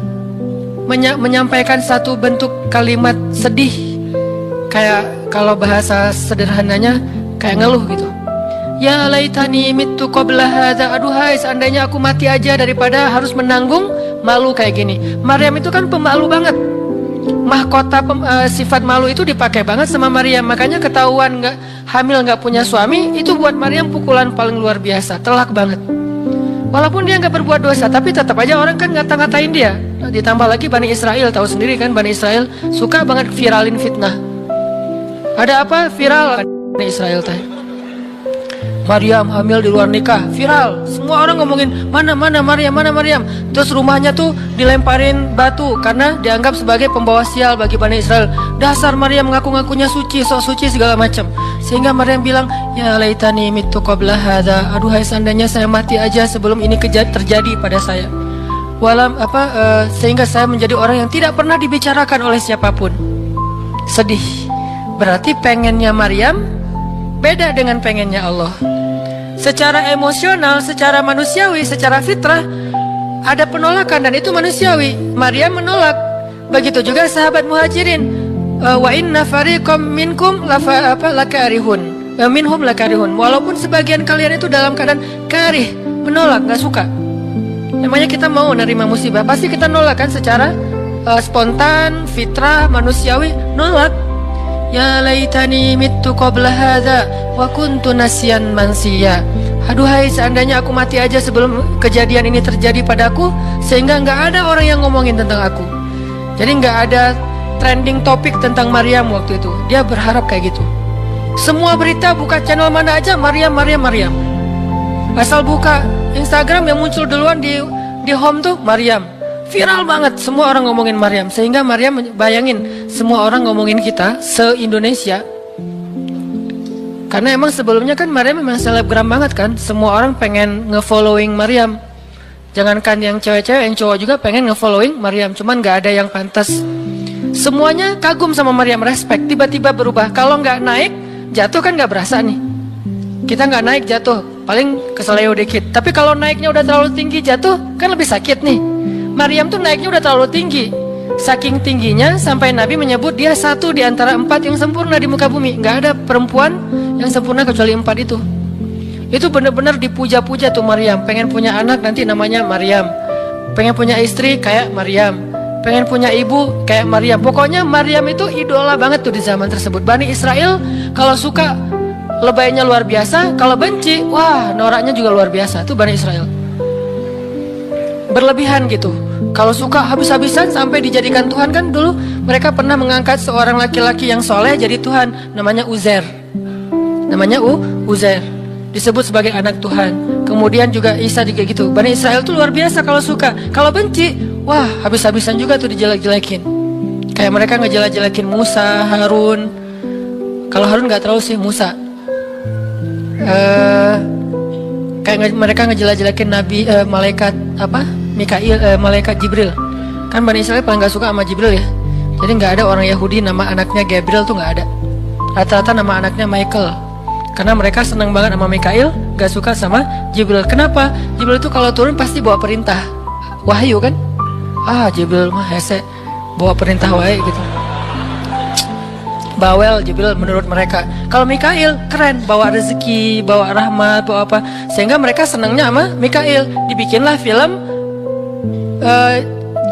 menyampaikan satu bentuk kalimat sedih, kayak kalau bahasa sederhananya kayak ngeluh gitu. Ya laitani mittu qabla hadza, aduhai seandainya aku mati aja daripada harus menanggung malu kayak gini. Maryam itu kan pemalu banget. Mahkota sifat malu itu dipakai banget sama Maryam. Makanya ketahuan hamil nggak punya suami, itu buat Maryam pukulan paling luar biasa, telak banget. Walaupun dia nggak berbuat dosa, tapi tetap aja orang kan ngata-ngatain dia. Ditambah lagi Bani Israel, tahu sendiri kan, Bani Israel suka banget viralin fitnah. Ada apa viral Bani Israel teh? Maryam hamil di luar nikah, viral. Semua orang ngomongin mana Maryam. Terus rumahnya tuh dilemparin batu karena dianggap sebagai pembawa sial bagi Bani Israel. Dasar Maryam ngaku-ngakunya suci, sok suci segala macam. Sehingga Maryam bilang, ya laitani mittu qabla hadza, aduhai seandainya saya mati aja sebelum ini terjadi pada saya. Sehingga saya menjadi orang yang tidak pernah dibicarakan oleh siapapun. Sedih. Berarti pengennya Maryam beda dengan pengennya Allah. Secara emosional, secara manusiawi, secara fitrah ada penolakan dan itu manusiawi. Maryam menolak. Begitu juga sahabat Muhajirin. Wa inna fariqam minkum lakarihun. Minhum lakarihun. Walaupun sebagian kalian itu dalam keadaan karih, menolak, nggak suka. Namanya kita mau menerima musibah, pasti kita nolak kan secara spontan, fitrah, manusiawi, nolak. Ya laitani mittu qabla hadza wa kuntu nasyan mansiya. Aduhai seandainya aku mati aja sebelum kejadian ini terjadi padaku, sehingga nggak ada orang yang ngomongin tentang aku. Jadi nggak ada trending topik tentang Maryam waktu itu. Dia berharap kayak gitu. Semua berita buka channel mana aja Maryam. Asal buka Instagram yang muncul duluan di home tuh Maryam. Viral banget, semua orang ngomongin Maryam. Sehingga Maryam, bayangin, semua orang ngomongin kita se-Indonesia. Karena emang sebelumnya kan Maryam memang selebgram banget kan. Semua orang pengen nge-following Maryam. Jangankan yang cewek-cewek, yang cowok juga pengen nge-following Maryam. Cuman gak ada yang pantas. Semuanya kagum sama Maryam, respect. Tiba-tiba berubah. Kalau gak naik, jatuh kan gak berasa nih. Kita gak naik, jatuh, paling keseleo dikit. Tapi kalau naiknya udah terlalu tinggi, jatuh kan lebih sakit nih. Maryam tuh naiknya udah terlalu tinggi. Saking tingginya sampai Nabi menyebut dia satu di antara 4 yang sempurna di muka bumi. Gak ada perempuan yang sempurna kecuali 4 itu. Itu benar-benar dipuja-puja tuh Maryam. Pengen punya anak nanti namanya Maryam. Pengen punya istri kayak Maryam. Pengen punya ibu kayak Maryam. Pokoknya Maryam itu idola banget tuh di zaman tersebut. Bani Israel kalau suka lebaynya luar biasa, kalau benci, wah noraknya juga luar biasa. Itu Bani Israel. Berlebihan gitu. Kalau suka habis-habisan sampai dijadikan Tuhan kan dulu mereka pernah mengangkat seorang laki-laki yang soleh jadi Tuhan, namanya Uzair. Namanya Uzair. Disebut sebagai anak Tuhan. Kemudian juga Isa juga gitu. Bani Israel tuh luar biasa kalau suka. Kalau benci, wah habis-habisan juga tuh dijelek-jelekin. Kayak mereka ngejelek-jelekin Musa, Harun. Kalau Harun gak terlalu sih, Musa. Kayak mereka ngejelek-jelekin Nabi, malaikat apa? Mikail, malaikat Jibril. Kan Bani Israel paling gak suka sama Jibril ya. Jadi gak ada orang Yahudi nama anaknya Gabriel tuh gak ada. Rata-rata nama anaknya Michael. Karena mereka senang banget sama Mikail, gak suka sama Jibril. Kenapa? Jibril itu kalau turun pasti bawa perintah. Wahyu kan? Jibril mah hese, bawa perintah wae gitu. Bawel Jibril menurut mereka. Kalau Mikail keren, bawa rezeki, bawa rahmat, bawa apa. Sehingga mereka senangnya sama Mikail. Dibikinlah film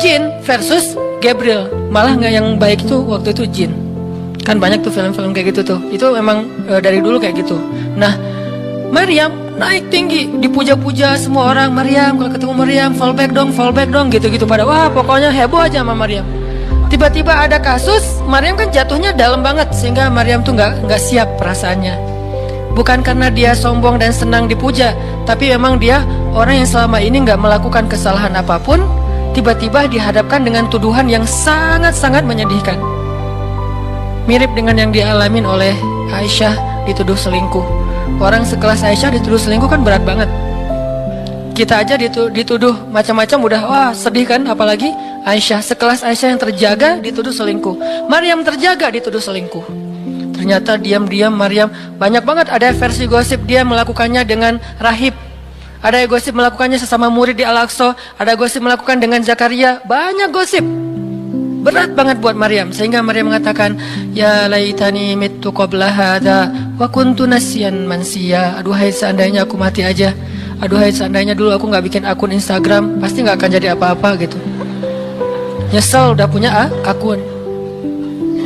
Jin versus Gabriel. Malah nggak yang baik itu waktu itu jin. Kan banyak tuh film-film kayak gitu tuh. Itu memang dari dulu kayak gitu. Nah, Maryam naik tinggi, dipuja-puja semua orang. Maryam, kalau ketemu Maryam, fall back dong, gitu-gitu pada. Wah, pokoknya heboh aja sama Maryam. Tiba-tiba ada kasus, Maryam kan jatuhnya dalam banget sehingga Maryam tuh nggak siap perasaannya. Bukan karena dia sombong dan senang dipuja, tapi memang dia orang yang selama ini nggak melakukan kesalahan apapun, tiba-tiba dihadapkan dengan tuduhan yang sangat-sangat menyedihkan. Mirip dengan yang dialamin oleh Aisyah dituduh selingkuh. Orang sekelas Aisyah dituduh selingkuh kan berat banget. Kita aja dituduh macam-macam udah wah sedih kan, apalagi Aisyah, sekelas Aisyah yang terjaga dituduh selingkuh. Maryam terjaga dituduh selingkuh. Ternyata diam-diam Maryam, banyak banget ada versi gosip dia melakukannya dengan rahib. Ada gosip melakukannya sesama murid di Al-Aqsa, ada gosip melakukan dengan Zakaria, banyak gosip. Berat banget buat Maryam, sehingga Maryam mengatakan, ya laitani mittu qabla hadza wa kuntu nasyan mansiya. Aduhai seandainya aku mati aja. Aduhai seandainya dulu aku nggak bikin akun Instagram, pasti nggak akan jadi apa-apa gitu. Nyesel udah punya akun.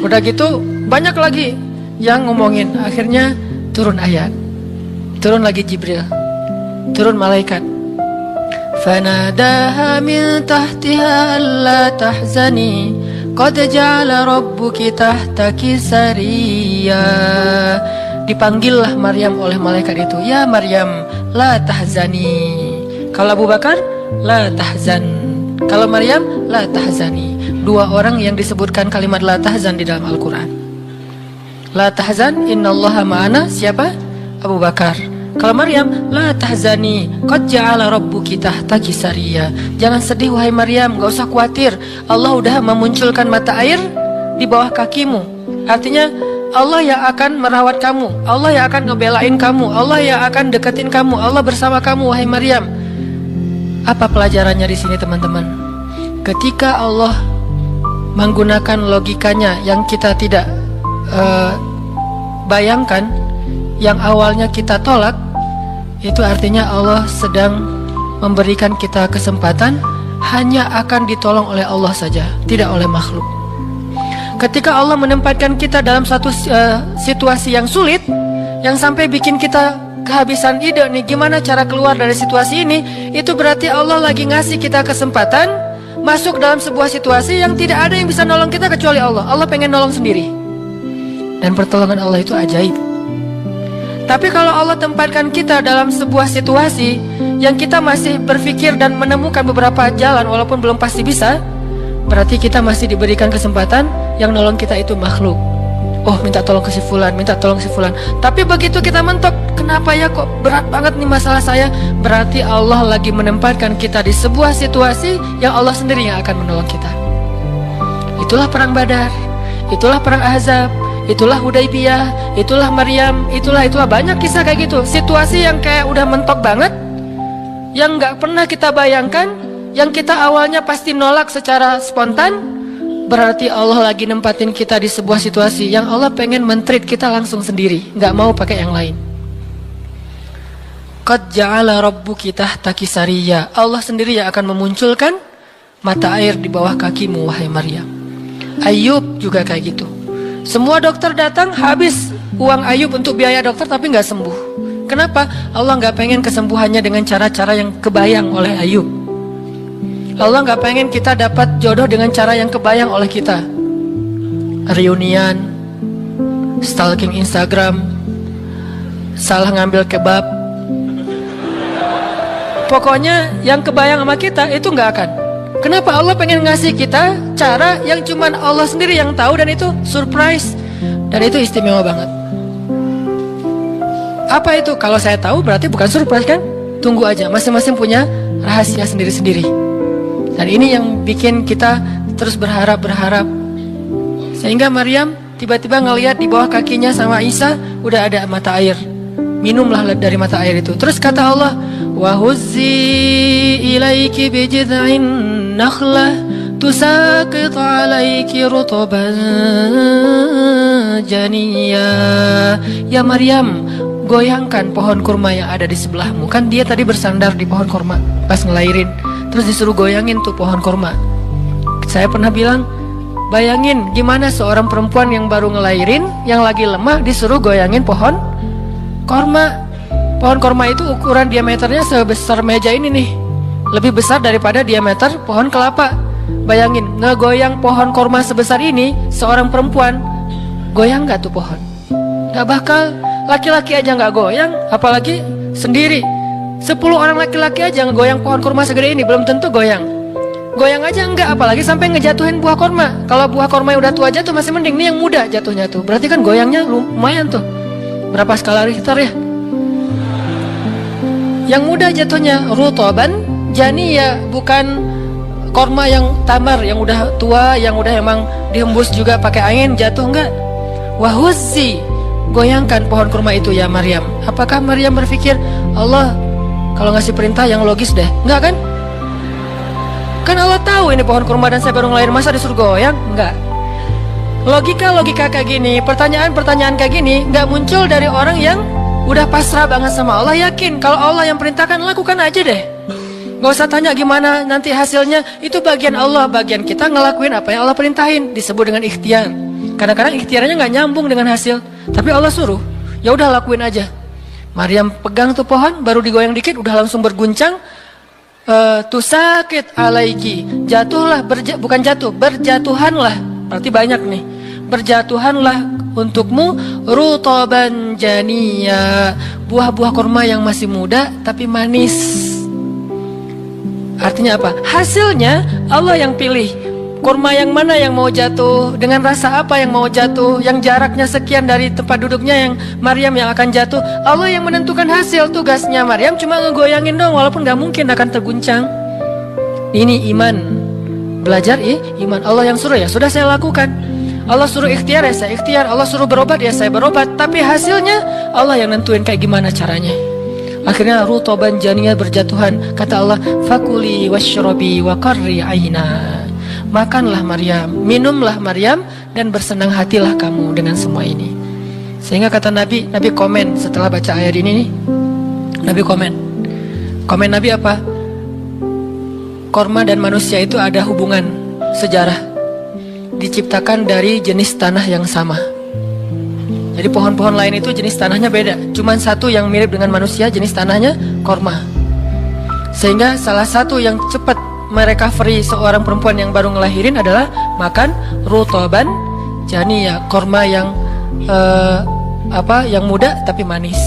Udah gitu banyak lagi yang ngomongin. Akhirnya turun ayat, turun lagi Jibril, turun malaikat. Fanadaha min tahtiha alla tahzani qad ja'ala rabbuki tahtaki sariya. Dipanggillah Maryam oleh malaikat itu, ya Maryam, la tahzani. Kalau Abu Bakar, la tahzan. Kalau Maryam, la tahzani. Dua orang yang disebutkan kalimat la tahzan di dalam Al-Quran. La tahzan, innallaha ma'ana. Siapa? Abu Bakar. Kalau Maryam, la tahzani, qad ja'ala rabbuki tahtaki sariya. Jangan sedih wahai Maryam, gak usah khawatir. Allah udah memunculkan mata air di bawah kakimu. Artinya Allah yang akan merawat kamu, Allah yang akan ngebelain kamu, Allah yang akan deketin kamu, Allah bersama kamu wahai Maryam. Apa pelajarannya di sini teman-teman? Ketika Allah menggunakan logikanya yang kita tidak bayangkan, yang awalnya kita tolak, itu artinya Allah sedang memberikan kita kesempatan, hanya akan ditolong oleh Allah saja, tidak oleh makhluk. Ketika Allah menempatkan kita dalam satu situasi yang sulit, yang sampai bikin kita kehabisan ide nih gimana cara keluar dari situasi ini, itu berarti Allah lagi ngasih kita kesempatan masuk dalam sebuah situasi yang tidak ada yang bisa nolong kita kecuali Allah. Allah pengen nolong sendiri. Dan pertolongan Allah itu ajaib. Tapi kalau Allah tempatkan kita dalam sebuah situasi yang kita masih berpikir dan menemukan beberapa jalan walaupun belum pasti bisa, berarti kita masih diberikan kesempatan, yang nolong kita itu makhluk. Oh, minta tolong ke si fulan, minta tolong si fulan. Tapi begitu kita mentok, kenapa ya kok berat banget nih masalah saya? Berarti Allah lagi menempatkan kita di sebuah situasi yang Allah sendiri yang akan menolong kita. Itulah perang Badar, itulah perang Ahzab, itulah Hudaybiyah, itulah Maryam, itulah banyak kisah kayak gitu. Situasi yang kayak udah mentok banget, yang nggak pernah kita bayangkan, yang kita awalnya pasti nolak secara spontan, berarti Allah lagi nempatin kita di sebuah situasi yang Allah pengen men-treat kita langsung sendiri, nggak mau pakai yang lain. Qad ja'ala rabbuki tahtaki sariya. Allah sendiri yang akan memunculkan mata air di bawah kakimu wahai Maryam. Ayub juga kayak gitu. Semua dokter datang, habis uang Ayub untuk biaya dokter tapi nggak sembuh. Kenapa? Allah nggak pengen kesembuhannya dengan cara-cara yang kebayang oleh Ayub. Allah nggak pengen kita dapat jodoh dengan cara yang kebayang oleh kita. Reunian, stalking Instagram, salah ngambil kebab. Pokoknya yang kebayang sama kita itu nggak akan. Kenapa? Allah pengen ngasih kita cara yang cuman Allah sendiri yang tahu, dan itu surprise, dan itu istimewa banget. Apa itu? Kalau saya tahu berarti bukan surprise kan? Tunggu aja, masing-masing punya rahasia sendiri-sendiri. Dan ini yang bikin kita terus berharap. Sehingga Maryam tiba-tiba ngelihat di bawah kakinya sama Isa udah ada mata air. Minumlah dari mata air itu. Terus kata Allah, wa huzzi ilaiki bijid'in nakhlah tusaqit alaiki rutban janiyya. Ya Maryam, goyangkan pohon kurma yang ada di sebelahmu. Kan dia tadi bersandar di pohon kurma pas ngelahirin. Terus disuruh goyangin tuh pohon kurma. Saya pernah bilang, bayangin gimana seorang perempuan yang baru ngelahirin, yang lagi lemah disuruh goyangin pohon korma. Pohon korma itu ukuran diameternya sebesar meja ini nih, lebih besar daripada diameter pohon kelapa. Bayangin, ngegoyang pohon korma sebesar ini, seorang perempuan, goyang gak tuh pohon? Gak bakal. Laki-laki aja gak goyang, apalagi sendiri. 10 orang laki-laki aja ngegoyang pohon korma segede ini, belum tentu goyang. Goyang aja enggak, apalagi sampai ngejatuhin buah korma. Kalau buah korma yang udah tua jatuh masih mending, nih yang muda jatuhnya tuh, berarti kan goyangnya lumayan tuh. Berapa skala Richter ya? Yang muda jatuhnya rutoban janiyah, bukan korma yang tamar, yang udah tua, yang udah emang dihembus juga pakai angin jatuh, enggak. Wahuzzi, goyangkan pohon kurma itu ya Maryam. Apakah Maryam berpikir Allah kalau ngasih perintah yang logis deh? Enggak kan? Kan Allah tahu ini pohon kurma dan saya baru ngelahirin, masa disuruh goyang? Enggak. Logika kayak gini, pertanyaan kayak gini enggak muncul dari orang yang udah pasrah banget sama Allah, yakin kalau Allah yang perintahkan, lakukan aja deh. Gak usah tanya gimana nanti hasilnya, itu bagian Allah, bagian kita ngelakuin apa yang Allah perintahin, disebut dengan ikhtiar. Kadang-kadang ikhtiarnya nggak nyambung dengan hasil, tapi Allah suruh, ya udah lakuin aja. Maryam pegang tuh pohon, baru digoyang dikit udah langsung berguncang. Tusakit alaiki, jatuhlah, bukan jatuh, berjatuhanlah, berarti banyak nih. Berjatuhanlah untukmu rutoban janiyah, buah-buah kurma yang masih muda tapi manis. Artinya apa? Hasilnya Allah yang pilih kurma yang mana yang mau jatuh, dengan rasa apa yang mau jatuh, yang jaraknya sekian dari tempat duduknya yang Maryam yang akan jatuh. Allah yang menentukan hasil. Tugasnya Maryam cuma ngegoyangin dong, walaupun gak mungkin akan terguncang. Ini iman. Belajar iman. Allah yang suruh, ya sudah saya lakukan. Allah suruh ikhtiar, ya saya ikhtiar. Allah suruh berobat, ya saya berobat. Tapi hasilnya Allah yang nentuin kayak gimana caranya. Akhirnya rutoban janiyah, berjatuhan. Kata Allah, fakuli washrobi wa qarri aina. Makanlah Maryam, minumlah Maryam, dan bersenang hatilah kamu dengan semua ini. Sehingga kata Nabi komen setelah baca ayat ini nih. Nabi komen Nabi apa? Korma dan manusia itu ada hubungan sejarah, diciptakan dari jenis tanah yang sama. Jadi pohon-pohon lain itu jenis tanahnya beda, cuman satu yang mirip dengan manusia, jenis tanahnya korma. Sehingga salah satu yang cepat merecovery seorang perempuan yang baru ngelahirin adalah makan rutoban janiyah, korma yang yang muda tapi manis.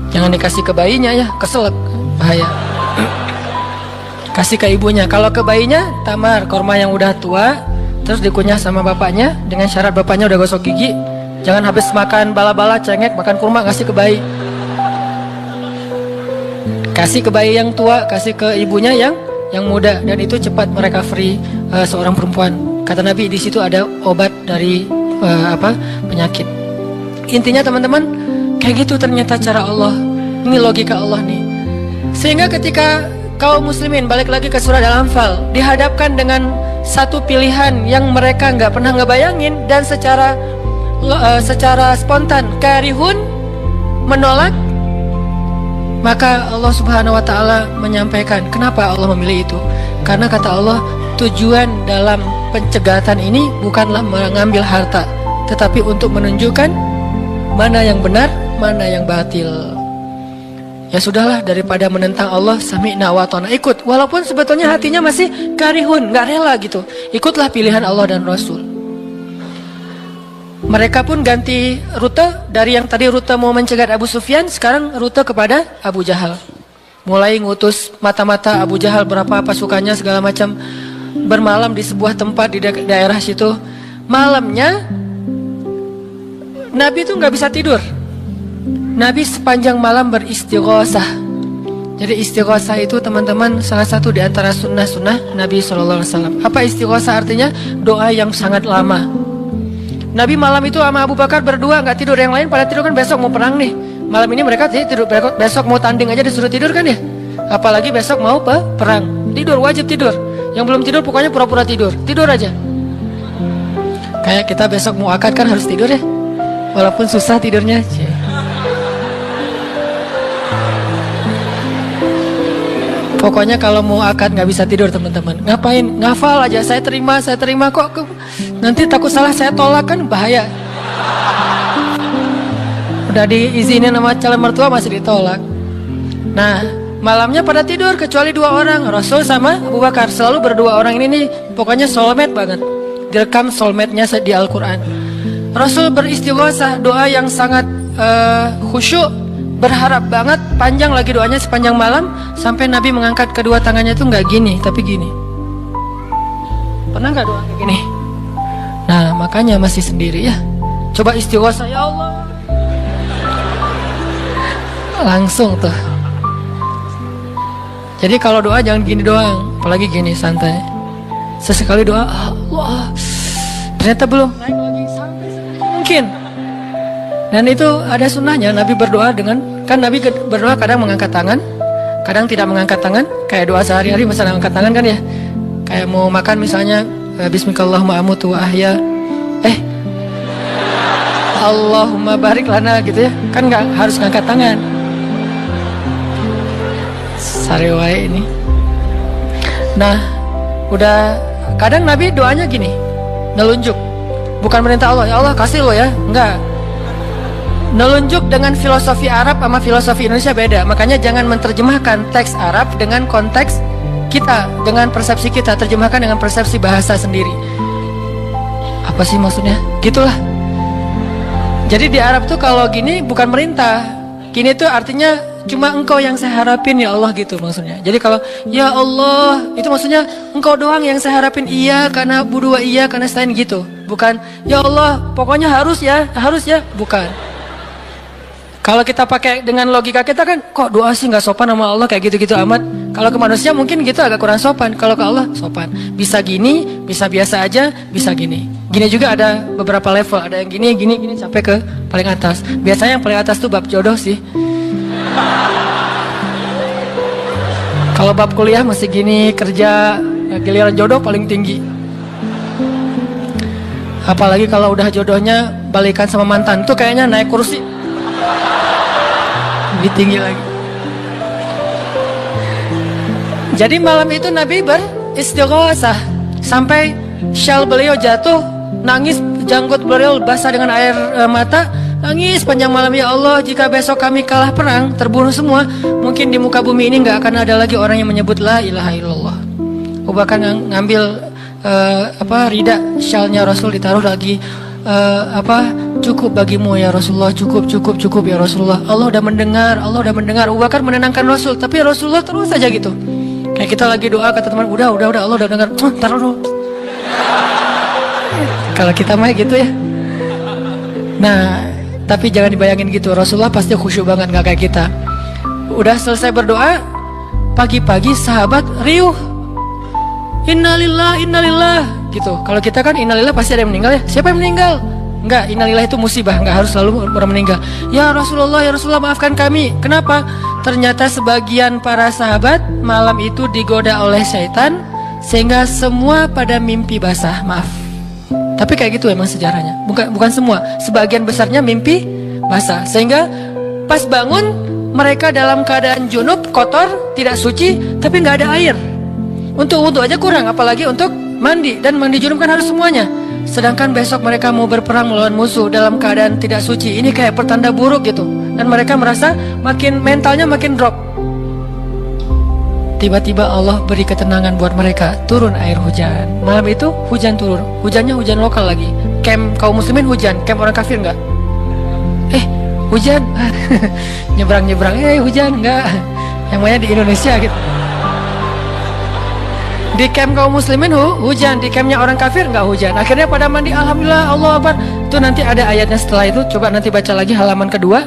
Jangan dikasih ke bayinya ya, keselak, bahaya. Kasih ke ibunya. Kalau ke bayinya tamar, korma yang udah tua, terus dikunyah sama bapaknya dengan syarat bapaknya udah gosok gigi. Jangan habis makan bala-bala, cengek, makan kurma kasih ke bayi. Kasih ke bayi yang tua, kasih ke ibunya yang muda, dan itu cepat merecovery seorang perempuan. Kata Nabi di situ ada obat dari penyakit. Intinya teman-teman, kayak gitu ternyata cara Allah. Ini logika Allah nih. Sehingga ketika kaum muslimin, balik lagi ke surat Al-Anfal, dihadapkan dengan satu pilihan yang mereka nggak pernah ngebayangin, dan secara spontan karihun, menolak, maka Allah Subhanahu wa taala menyampaikan kenapa Allah memilih itu. Karena kata Allah, tujuan dalam pencegatan ini bukanlah mengambil harta, tetapi untuk menunjukkan mana yang benar, mana yang batil. Ya sudahlah, daripada menentang Allah, sami'na wa ta'na, ikut. Walaupun sebetulnya hatinya masih karihun, gak rela gitu. Ikutlah pilihan Allah dan Rasul. Mereka pun ganti rute, dari yang tadi rute mau mencegat Abu Sufyan, sekarang rute kepada Abu Jahal. Mulai ngutus mata-mata Abu Jahal, berapa pasukannya segala macam, bermalam di sebuah tempat di daerah situ. Malamnya Nabi itu nggak bisa tidur. Nabi sepanjang malam beristighosah. Jadi istighosah itu teman-teman salah satu di antara sunnah-sunnah Nabi SAW. Apa istighosah artinya? Doa yang sangat lama. Nabi malam itu sama Abu Bakar berdua nggak tidur, yang lain pada tidur kan, besok mau perang nih. Malam ini mereka tidur, besok mau tanding aja disuruh tidur kan ya. Apalagi besok mau perang, tidur, wajib tidur. Yang belum tidur pokoknya pura-pura tidur aja. Kayak kita besok mau akad kan harus tidur ya, walaupun susah tidurnya. Pokoknya kalau mau akad nggak bisa tidur teman-teman. Ngapain? Ngafal aja, saya terima kok. Nanti takut salah saya tolak, kan bahaya. Udah diizinin sama calon mertua masih ditolak. Nah, malamnya pada tidur kecuali 2 orang, Rasul sama Abu Bakar. Selalu berdua orang ini nih, pokoknya soulmate banget. Direkam soulmate-nya di Al-Quran. Rasul beristighosah, doa yang sangat khusyuk, berharap banget, panjang lagi doanya sepanjang malam, sampai Nabi mengangkat kedua tangannya itu nggak gini, tapi gini. Pernah nggak doa kayak gini? Nah, makanya masih sendiri ya. Coba istighosah, ya Allah. Langsung tuh. Jadi kalau doa jangan gini doang, apalagi gini, santai. Sesekali doa, Allah, ternyata belum, naik lagi sampai mungkin. Dan itu ada sunnahnya, Nabi berdoa dengan, kan Nabi berdoa kadang mengangkat tangan, kadang tidak mengangkat tangan, kayak doa sehari-hari misalnya angkat tangan kan ya. Kayak mau makan misalnya, Bismillahirrahmanirrahim amutu wa ahya, Allahumma barik lana gitu ya, kan nggak harus ngangkat tangan. Sariwai ini. Nah, udah kadang Nabi doanya gini, nelunjuk, bukan merintah Allah, ya Allah kasih lo ya, enggak. Nelunjuk dengan filosofi Arab sama filosofi Indonesia beda. Makanya jangan menerjemahkan teks Arab dengan konteks kita, dengan persepsi kita. Terjemahkan dengan persepsi bahasa sendiri. Apa sih maksudnya? Gitulah. Jadi di Arab tuh kalau gini bukan merintah. Gini tuh artinya cuma engkau yang saya harapin ya Allah gitu maksudnya. Jadi kalau ya Allah itu maksudnya engkau doang yang saya harapin, iya karena budua, iya karena selain gitu. Bukan ya Allah pokoknya harus ya, bukan. Kalau kita pakai dengan logika kita kan, kok doa sih nggak sopan sama Allah kayak gitu-gitu amat. Kalau ke manusia mungkin gitu agak kurang sopan. Kalau ke Allah sopan. Bisa gini, bisa biasa aja, bisa gini. Gini juga ada beberapa level. Ada yang gini sampai ke paling atas. Biasanya yang paling atas tuh bab jodoh sih. Kalau bab kuliah masih gini, kerja, giliran jodoh paling tinggi. Apalagi kalau udah jodohnya balikan sama mantan, tuh kayaknya naik kursi. Lebih tinggi lagi. Jadi malam itu Nabi beristighosah sampai syal beliau jatuh, nangis, janggut beliau basah dengan air mata, nangis panjang malam, ya Allah jika besok kami kalah perang, terbunuh semua, mungkin di muka bumi ini nggak akan ada lagi orang yang menyebut la ilaha illallah. Abu Bakar ngambil rida syalnya Rasul, ditaruh lagi, cukup bagimu ya Rasulullah, cukup ya Rasulullah. Allah udah mendengar. Abu Bakar menenangkan Rasul, tapi Rasulullah terus saja gitu. Kayak kita lagi doa, kata teman, udah Allah udah dengar, taruh dulu. Kalau kita mah gitu ya. Nah, tapi jangan dibayangin gitu. Rasulullah pasti khusyuk banget, nggak kayak kita. Udah selesai berdoa, pagi-pagi sahabat riuh, innalillah gitu. Kalau kita kan innalillah pasti ada yang meninggal ya. Siapa yang meninggal? Enggak, innalillah itu musibah, enggak harus selalu orang meninggal. Ya Rasulullah maafkan kami. Kenapa? Ternyata sebagian para sahabat malam itu digoda oleh syaitan sehingga semua pada mimpi basah. Maaf. Tapi kayak gitu emang sejarahnya. Bukan semua, sebagian besarnya mimpi basah. Sehingga pas bangun mereka dalam keadaan junub, kotor, tidak suci, tapi nggak ada air. Untuk wudhu aja kurang, apalagi untuk mandi. Dan mandi junub kan harus semuanya. Sedangkan besok mereka mau berperang melawan musuh dalam keadaan tidak suci. Ini kayak pertanda buruk gitu. Dan mereka merasa mentalnya makin drop. Tiba-tiba Allah beri ketenangan buat mereka. Turun air hujan. Malam itu hujan turun. Hujannya hujan lokal lagi. Camp kaum muslimin hujan, camp orang kafir enggak. Hujan. Nyebrang-nyebrang, hujan enggak. Yang banyak di Indonesia gitu. Di camp kaum muslimin hujan, di campnya orang kafir nggak hujan. Akhirnya pada mandi, alhamdulillah, Allah Akbar. Itu nanti ada ayatnya setelah itu. Coba nanti baca lagi halaman kedua.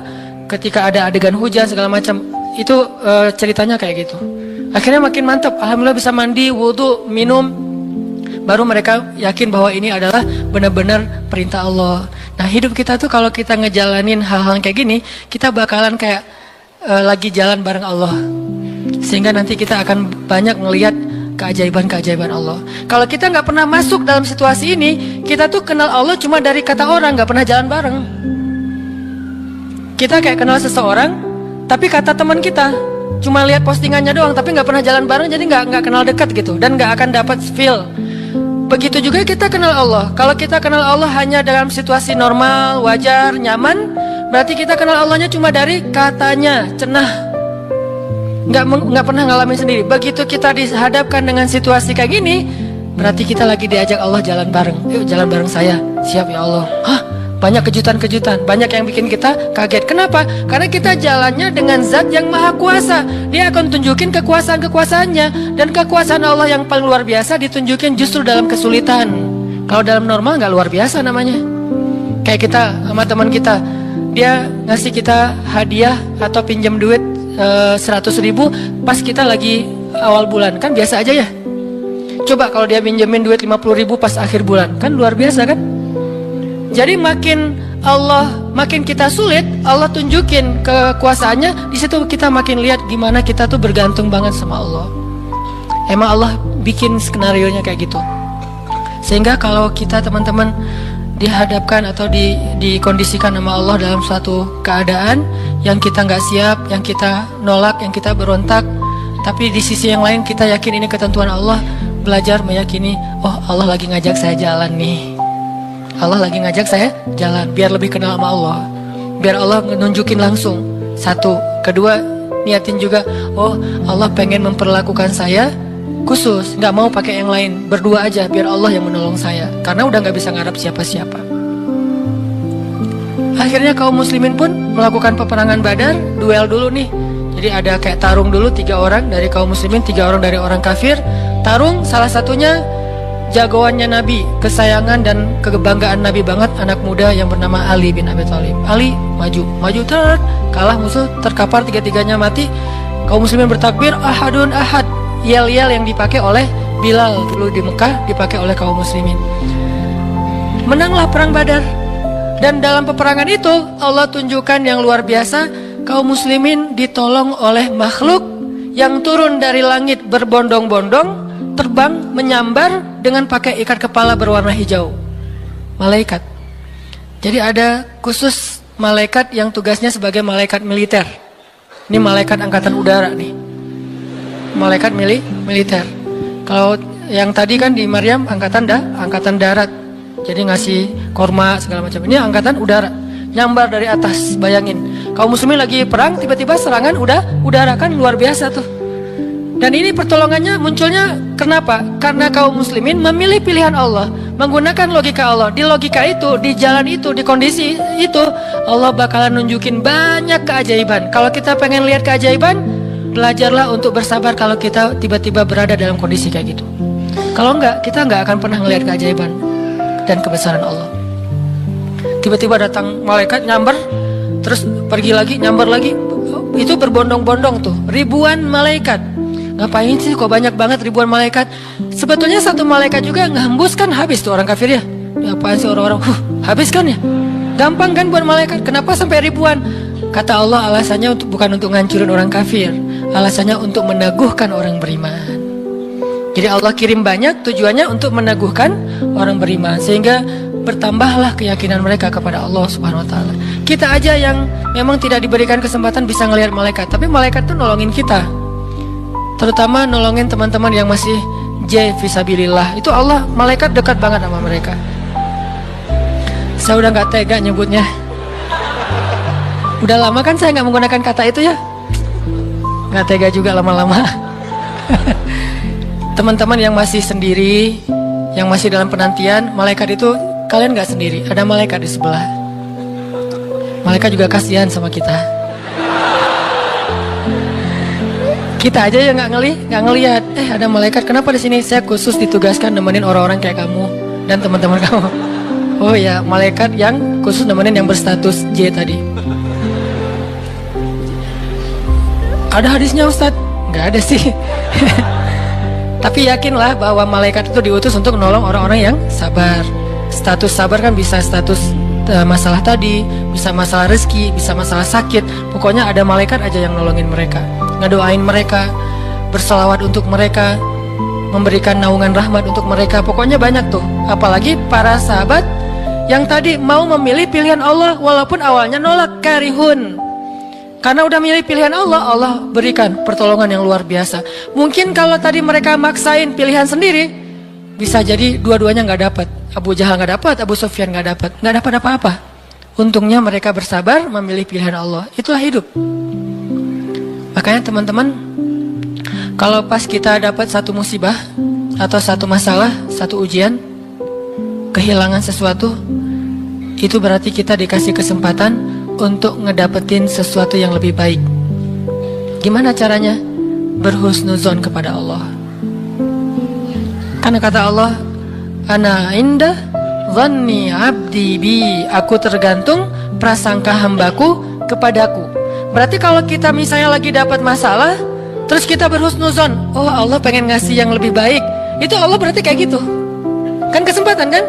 Ketika ada adegan hujan segala macam, itu ceritanya kayak gitu. Akhirnya makin mantap, alhamdulillah bisa mandi, wudhu, minum. Baru mereka yakin bahwa ini adalah benar-benar perintah Allah. Nah, hidup kita tuh kalau kita ngejalanin hal-hal kayak gini, kita bakalan kayak lagi jalan bareng Allah. Sehingga nanti kita akan banyak ngelihat keajaiban-keajaiban Allah. Kalau kita nggak pernah masuk dalam situasi ini, kita tuh kenal Allah cuma dari kata orang, nggak pernah jalan bareng. Kita kayak kenal seseorang, tapi kata teman kita, cuma lihat postingannya doang, tapi nggak pernah jalan bareng, jadi nggak kenal dekat gitu, dan nggak akan dapat feel. Begitu juga kita kenal Allah. Kalau kita kenal Allah hanya dalam situasi normal, wajar, nyaman, berarti kita kenal Allahnya cuma dari katanya, cenah, nggak pernah ngalamin sendiri. Begitu kita dihadapkan dengan situasi kayak gini, berarti kita lagi diajak Allah jalan bareng. Yuk jalan bareng saya. Siap ya Allah. Hah? Banyak kejutan-kejutan, banyak yang bikin kita kaget. Kenapa? Karena kita jalannya dengan zat yang maha kuasa. Dia akan tunjukin kekuasaan-kekuasaannya. Dan kekuasaan Allah yang paling luar biasa ditunjukin justru dalam kesulitan. Kalau dalam normal nggak luar biasa namanya. Kayak kita sama teman kita, dia ngasih kita hadiah atau pinjam duit 100.000 pas kita lagi awal bulan. Kan biasa aja ya. Coba kalau dia pinjemin duit 50.000 pas akhir bulan, kan luar biasa kan? Jadi makin kita sulit, Allah tunjukin kekuasaannya. Di situ kita makin lihat gimana kita tuh bergantung banget sama Allah. Emang Allah bikin skenario nya kayak gitu. Sehingga kalau kita teman-teman dihadapkan atau dikondisikan sama Allah dalam suatu keadaan yang kita nggak siap, yang kita nolak, yang kita berontak, tapi di sisi yang lain kita yakin ini ketentuan Allah, belajar meyakini, oh Allah lagi ngajak saya jalan nih. Allah lagi ngajak saya jalan biar lebih kenal sama Allah, biar Allah nunjukin langsung. Satu, kedua, niatin juga, oh Allah pengen memperlakukan saya khusus, nggak mau pakai yang lain, berdua aja biar Allah yang menolong saya, karena udah nggak bisa ngarep siapa-siapa. Akhirnya kaum muslimin pun melakukan peperangan Badar, duel dulu nih. Jadi ada kayak tarung dulu, 3 orang dari kaum muslimin, 3 orang dari orang kafir. Tarung, salah satunya jagoannya Nabi, kesayangan dan kebanggaan Nabi banget, anak muda yang bernama Ali bin Abi Thalib. Ali maju kalah musuh, terkapar, 3-tiganya mati. Kaum muslimin bertakbir, ahadun ahad, yel-yel yang dipakai oleh Bilal dulu di Mekah, dipakai oleh kaum muslimin. Menanglah perang Badar. Dan dalam peperangan itu Allah tunjukkan yang luar biasa, kaum muslimin ditolong oleh makhluk yang turun dari langit berbondong-bondong, terbang, menyambar dengan pakai ikat kepala berwarna hijau. Malaikat. Jadi ada khusus malaikat yang tugasnya sebagai malaikat militer. Ini malaikat angkatan udara nih. Malaikat militer. Kalau yang tadi kan di Maryam angkatan darat. Jadi ngasih korma segala macam. Ini angkatan udara. Nyambar dari atas, bayangin. Kaum muslimin lagi perang, tiba-tiba serangan udara, kan luar biasa tuh. Dan ini pertolongannya munculnya kenapa? Karena kaum muslimin memilih pilihan Allah, menggunakan logika Allah. Di logika itu, di jalan itu, di kondisi itu, Allah bakalan nunjukin banyak keajaiban. Kalau kita pengen lihat keajaiban, belajarlah untuk bersabar kalau kita tiba-tiba berada dalam kondisi kayak gitu. Kalau enggak, kita enggak akan pernah ngelihat keajaiban dan kebesaran Allah. Tiba-tiba datang malaikat nyamber, terus pergi lagi, nyamber lagi. Itu berbondong-bondong tuh, ribuan malaikat. Ngapain sih kok banyak banget ribuan malaikat? Sebetulnya satu malaikat juga ngehembus kan habis tuh orang kafir ya. Ya apaan sih orang-orang, habis kan ya? Gampang kan buat malaikat, kenapa sampai ribuan? Kata Allah alasannya bukan untuk ngancurin orang kafir, alasannya untuk meneguhkan orang beriman. Jadi Allah kirim banyak tujuannya untuk meneguhkan orang beriman, sehingga bertambahlah keyakinan mereka kepada Allah Subhanahu wa taala. Kita aja yang memang tidak diberikan kesempatan bisa ngelihat malaikat, tapi malaikat tuh nolongin kita. Terutama nolongin teman-teman yang masih fisabilillah. Itu Allah, malaikat dekat banget sama mereka. Saya udah gak tega nyebutnya. Udah lama kan saya gak menggunakan kata itu ya. Gak tega juga lama-lama. Teman-teman yang masih sendiri, yang masih dalam penantian, malaikat itu kalian gak sendiri. Ada malaikat di sebelah. Malaikat juga kasihan sama kita. Kita aja yang nggak ngelihat. Ada malaikat. Kenapa di sini? Saya khusus ditugaskan nemenin orang-orang kayak kamu dan teman-teman kamu. Oh ya, malaikat yang khusus nemenin yang berstatus J tadi. Ada hadisnya Ustadz? Nggak ada sih. Tapi yakinlah bahwa malaikat itu diutus untuk menolong orang-orang yang sabar. Status sabar kan bisa status masalah tadi, bisa masalah rezeki, bisa masalah sakit. Pokoknya ada malaikat aja yang nolongin mereka, ngedoain mereka, berselawat untuk mereka, memberikan naungan rahmat untuk mereka. Pokoknya banyak tuh. Apalagi para sahabat yang tadi mau memilih pilihan Allah walaupun awalnya nolak, karihun. Karena udah milih pilihan Allah, Allah berikan pertolongan yang luar biasa. Mungkin kalau tadi mereka maksain pilihan sendiri, bisa jadi dua-duanya nggak dapat. Abu Jahal nggak dapat, Abu Sufyan nggak dapat apa-apa. Untungnya mereka bersabar memilih pilihan Allah. Itulah hidup. Makanya teman-teman, kalau pas kita dapat satu musibah atau satu masalah, satu ujian, kehilangan sesuatu, itu berarti kita dikasih kesempatan untuk ngedapetin sesuatu yang lebih baik. Gimana caranya? Berhusnuzon kepada Allah. Karena kata Allah, ana inda dhanni abdi bi, aku tergantung prasangka hambaku kepadaku. Berarti kalau kita misalnya lagi dapat masalah, terus kita berhusnuzon, oh Allah pengen ngasih yang lebih baik, itu Allah berarti kayak gitu. Kan kesempatan kan?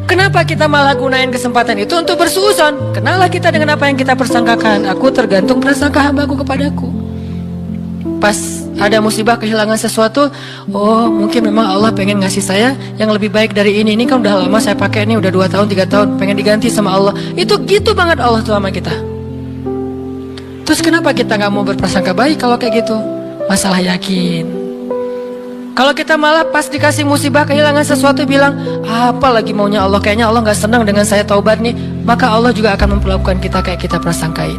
Kenapa kita malah gunain kesempatan itu untuk bersuuzon? Kenalah kita dengan apa yang kita persangkakan. Aku tergantung prasangka hambaku kepadaku. Pas ada musibah kehilangan sesuatu, oh mungkin memang Allah pengen ngasih saya yang lebih baik dari ini. Ini kan udah lama saya pakai, ini udah 2 tahun 3 tahun, pengen diganti sama Allah. Itu gitu banget Allah tuh sama kita. Terus kenapa kita gak mau berprasangka baik kalau kayak gitu? Masalah yakin. Kalau kita malah pas dikasih musibah kehilangan sesuatu bilang, apa lagi maunya Allah, kayaknya Allah gak senang dengan saya taubat nih, maka Allah juga akan memperlakukan kita kayak kita prasangkain.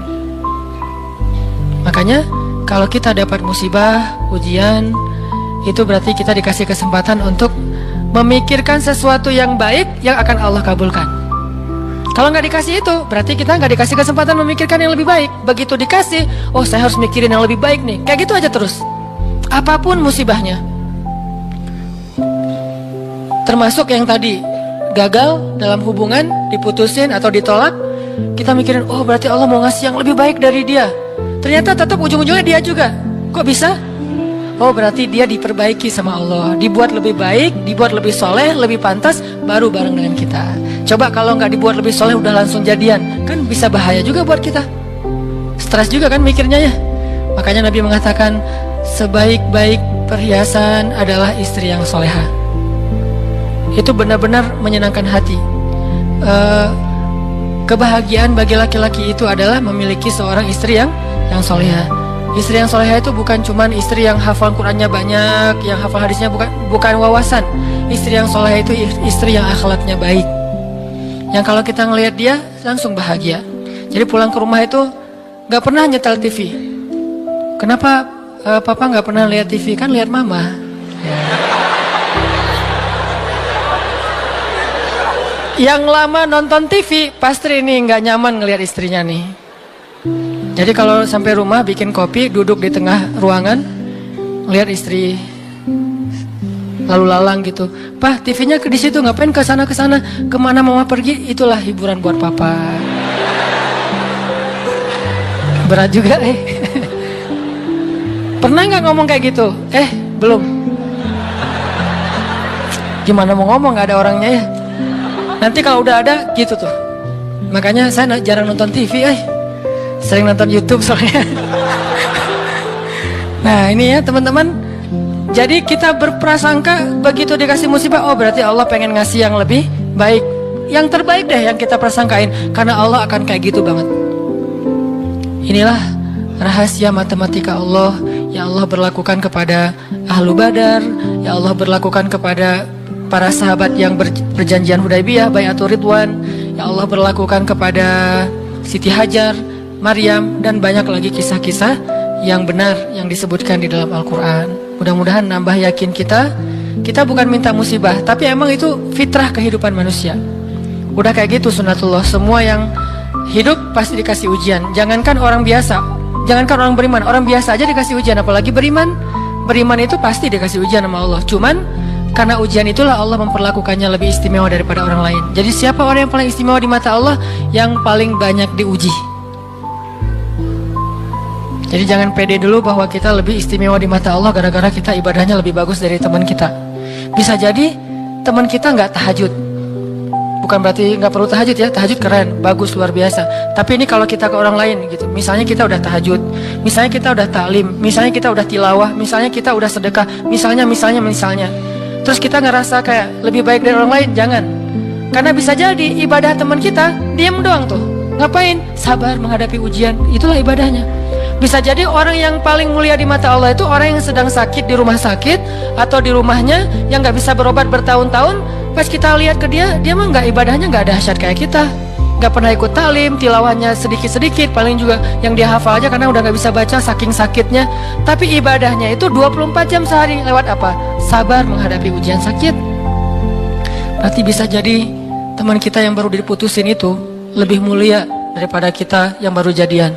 Makanya kalau kita dapat musibah, ujian, itu berarti kita dikasih kesempatan untuk memikirkan sesuatu yang baik yang akan Allah kabulkan. Kalau nggak dikasih itu, berarti kita nggak dikasih kesempatan memikirkan yang lebih baik. Begitu dikasih, oh saya harus mikirin yang lebih baik nih. Kayak gitu aja terus. Apapun musibahnya. Termasuk yang tadi, gagal dalam hubungan, diputusin atau ditolak, kita mikirin, oh berarti Allah mau ngasih yang lebih baik dari dia. Ternyata tetap ujung-ujungnya dia juga. Kok bisa? Oh berarti dia diperbaiki sama Allah, dibuat lebih baik, dibuat lebih soleh, lebih pantas, baru bareng dengan kita. Coba kalau nggak dibuat lebih soleh udah langsung jadian, kan bisa bahaya juga buat kita. Stres juga kan mikirnya ya. Makanya Nabi mengatakan, sebaik-baik perhiasan adalah istri yang soleha. Itu benar-benar menyenangkan hati. Kebahagiaan bagi laki-laki itu adalah memiliki seorang istri yang soleha. Istri yang soleha itu bukan cuman istri yang hafal Qurannya banyak, yang hafal hadisnya, bukan wawasan. Istri yang soleha itu istri yang akhlaknya baik, yang kalau kita ngelihat dia langsung bahagia. Jadi pulang ke rumah itu gak pernah nyetel TV. Kenapa papa gak pernah lihat TV? Kan lihat mama ya. Yang lama nonton TV pasti ini nggak nyaman ngelihat istrinya nih. Jadi kalau sampai rumah bikin kopi, duduk di tengah ruangan, ngelihat istri lalu lalang gitu. Pak, TV-nya di situ, ngapain ke sana kemana mama pergi? Itulah hiburan buat papa. Berat juga Pernah nggak ngomong kayak gitu? Belum. Gimana mau ngomong, nggak ada orangnya ya. Nanti kalau udah ada gitu tuh. Makanya saya jarang nonton TV, sering nonton YouTube soalnya. Nah ini ya teman-teman. Jadi kita berprasangka begitu dikasih musibah, oh berarti Allah pengen ngasih yang lebih baik, yang terbaik deh yang kita prasangkain. Karena Allah akan kayak gitu banget. Inilah rahasia matematika Allah. Ya Allah berlakukan kepada Ahlu Badar, ya Allah berlakukan kepada para sahabat yang berjanjian Hudaybiyah, Bai'atul Ridwan, ya Allah berlakukan kepada Siti Hajar, Maryam, dan banyak lagi kisah-kisah yang benar yang disebutkan di dalam Al-Quran. Mudah-mudahan nambah yakin kita bukan minta musibah, tapi emang itu fitrah kehidupan manusia. Udah kayak gitu sunatullah, semua yang hidup pasti dikasih ujian. Jangankan orang biasa, jangankan orang beriman, orang biasa aja dikasih ujian, apalagi beriman. Beriman itu pasti dikasih ujian sama Allah. Cuman karena ujian itulah Allah memperlakukannya lebih istimewa daripada orang lain. Jadi siapa orang yang paling istimewa di mata Allah? Yang paling banyak diuji. Jadi jangan pede dulu bahwa kita lebih istimewa di mata Allah gara-gara kita ibadahnya lebih bagus dari teman kita. Bisa jadi teman kita nggak tahajud. Bukan berarti nggak perlu tahajud ya, tahajud keren, bagus, luar biasa. Tapi ini kalau kita ke orang lain gitu, misalnya kita udah tahajud, misalnya kita udah taklim, misalnya kita udah tilawah, misalnya kita udah sedekah, misalnya. Terus kita ngerasa kayak lebih baik dari orang lain, jangan. Karena bisa jadi ibadah teman kita diam doang tuh. Ngapain? Sabar menghadapi ujian, itulah ibadahnya. Bisa jadi orang yang paling mulia di mata Allah itu orang yang sedang sakit di rumah sakit atau di rumahnya yang gak bisa berobat bertahun-tahun. Pas kita lihat ke dia mah gak, ibadahnya gak dahsyat kayak kita, gak pernah ikut talim, tilawahnya sedikit-sedikit, paling juga yang dia hafal aja karena udah gak bisa baca saking sakitnya. Tapi ibadahnya itu 24 jam sehari. Lewat apa? Sabar menghadapi ujian sakit. Berarti bisa jadi teman kita yang baru diputusin itu lebih mulia daripada kita yang baru jadian.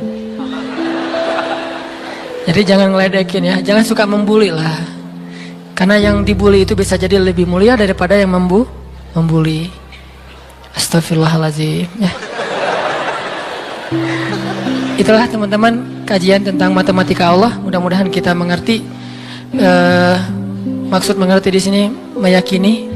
Jadi jangan ngeledekin ya, jangan suka membuli lah. Karena yang dibully itu bisa jadi lebih mulia daripada yang membuli. Astagfirullahaladzim ya. Itulah teman-teman kajian tentang matematika Allah. Mudah-mudahan kita mengerti. Maksud mengerti di sini meyakini,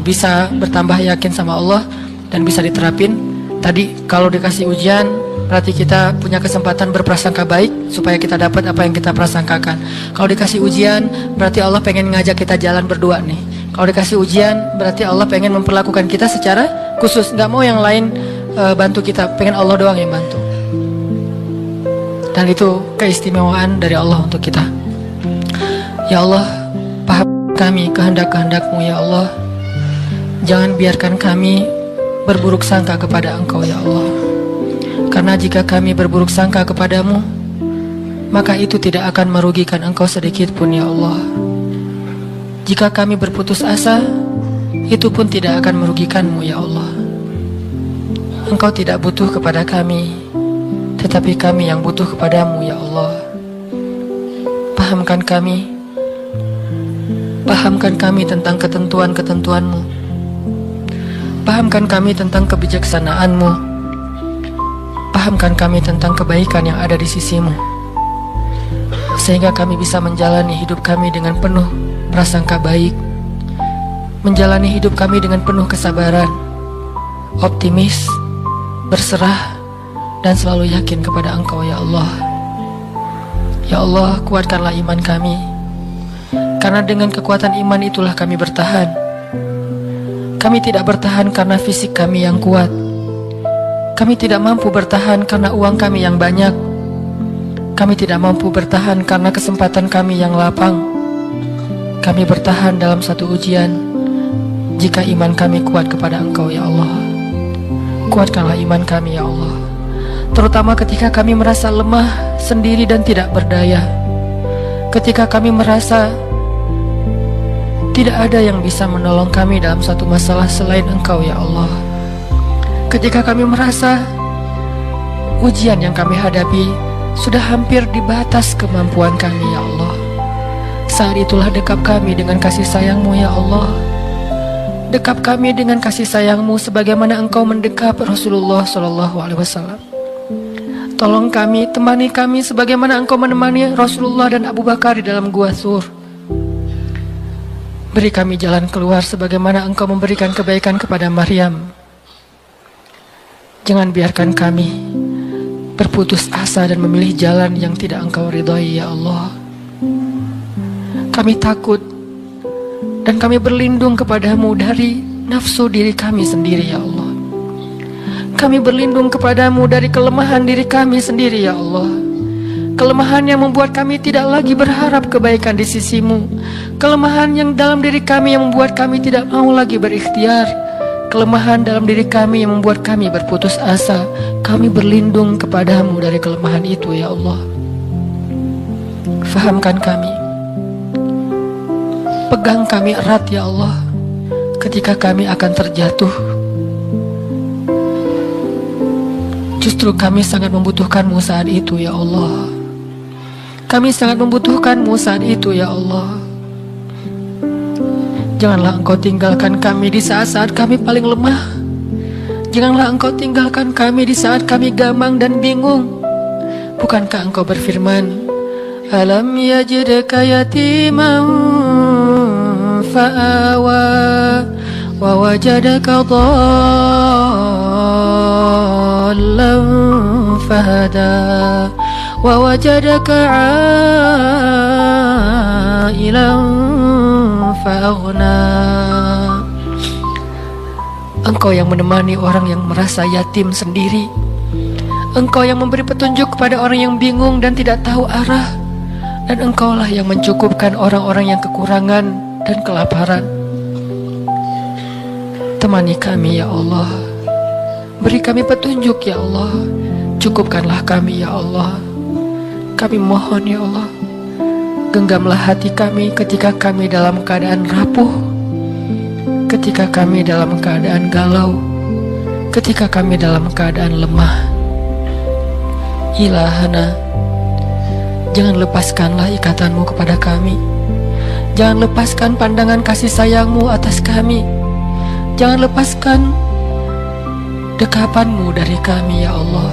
bisa bertambah yakin sama Allah dan bisa diterapin. Tadi kalau dikasih ujian berarti kita punya kesempatan berprasangka baik supaya kita dapat apa yang kita prasangkakan. Kalau dikasih ujian berarti Allah pengen ngajak kita jalan berdua nih. Kalau dikasih ujian berarti Allah pengen memperlakukan kita secara khusus, nggak mau yang lain bantu kita, pengen Allah doang yang bantu. Dan itu keistimewaan dari Allah untuk kita. Ya Allah, paham kami kehendak-kehendak-Mu ya Allah. Jangan biarkan kami berburuk sangka kepada Engkau ya Allah. Karena jika kami berburuk sangka kepadamu, maka itu tidak akan merugikan Engkau sedikit pun ya Allah. Jika kami berputus asa, itu pun tidak akan merugikan-Mu ya Allah. Engkau tidak butuh kepada kami, tetapi kami yang butuh kepadamu ya Allah. Pahamkan kami tentang ketentuan-ketentuan-Mu. Pahamkan kami tentang kebijaksanaan-Mu. Pahamkan kami tentang kebaikan yang ada di sisi-Mu, sehingga kami bisa menjalani hidup kami dengan penuh prasangka baik, menjalani hidup kami dengan penuh kesabaran, optimis, berserah, dan selalu yakin kepada Engkau ya Allah. Ya Allah, kuatkanlah iman kami, karena dengan kekuatan iman itulah kami bertahan. Kami tidak bertahan karena fisik kami yang kuat. Kami tidak mampu bertahan karena uang kami yang banyak. Kami tidak mampu bertahan karena kesempatan kami yang lapang. Kami bertahan dalam satu ujian jika iman kami kuat kepada Engkau ya Allah. Kuatkanlah iman kami ya Allah, terutama ketika kami merasa lemah sendiri dan tidak berdaya. Ketika kami merasa tidak ada yang bisa menolong kami dalam satu masalah selain Engkau ya Allah. Ketika kami merasa ujian yang kami hadapi sudah hampir di batas kemampuan kami ya Allah, saat itulah dekap kami dengan kasih sayang-Mu ya Allah. Dekap kami dengan kasih sayang-Mu sebagaimana Engkau mendekap Rasulullah SAW. Tolong kami, temani kami sebagaimana Engkau menemani Rasulullah dan Abu Bakar di dalam Gua Sur. Beri kami jalan keluar sebagaimana Engkau memberikan kebaikan kepada Maryam. Jangan biarkan kami berputus asa dan memilih jalan yang tidak Engkau ridhai ya Allah. Kami takut dan kami berlindung kepadamu dari nafsu diri kami sendiri ya Allah. Kami berlindung kepadamu dari kelemahan diri kami sendiri ya Allah. Kelemahan yang membuat kami tidak lagi berharap kebaikan di sisi-Mu. Kelemahan yang dalam diri kami yang membuat kami tidak mau lagi berikhtiar. Kelemahan dalam diri kami yang membuat kami berputus asa. Kami berlindung kepadamu dari kelemahan itu ya Allah. Fahamkan kami, pegang kami erat ya Allah ketika kami akan terjatuh. Justru kami sangat membutuhkan-Mu saat itu ya Allah. Kami sangat membutuhkan-Mu saat itu ya Allah. Janganlah Engkau tinggalkan kami di saat-saat kami paling lemah. Janganlah Engkau tinggalkan kami di saat kami gamang dan bingung. Bukankah Engkau berfirman, Alam yajidka yatiman fa'awa wa wajadaka dhallan fahada wa wajadaka ailan fa'aghna. Engkau yang menemani orang yang merasa yatim sendiri. Engkau yang memberi petunjuk kepada orang yang bingung dan tidak tahu arah, dan Engkaulah yang mencukupkan orang-orang yang kekurangan dan kelaparan. Temani kami ya Allah, beri kami petunjuk ya Allah, cukupkanlah kami ya Allah. Kami mohon ya Allah, genggamlah hati kami ketika kami dalam keadaan rapuh, ketika kami dalam keadaan galau, ketika kami dalam keadaan lemah. Ilahana, jangan lepaskanlah ikatanmu kepada kami. Jangan lepaskan pandangan kasih sayangmu atas kami. Jangan lepaskan dekapanmu dari kami ya Allah.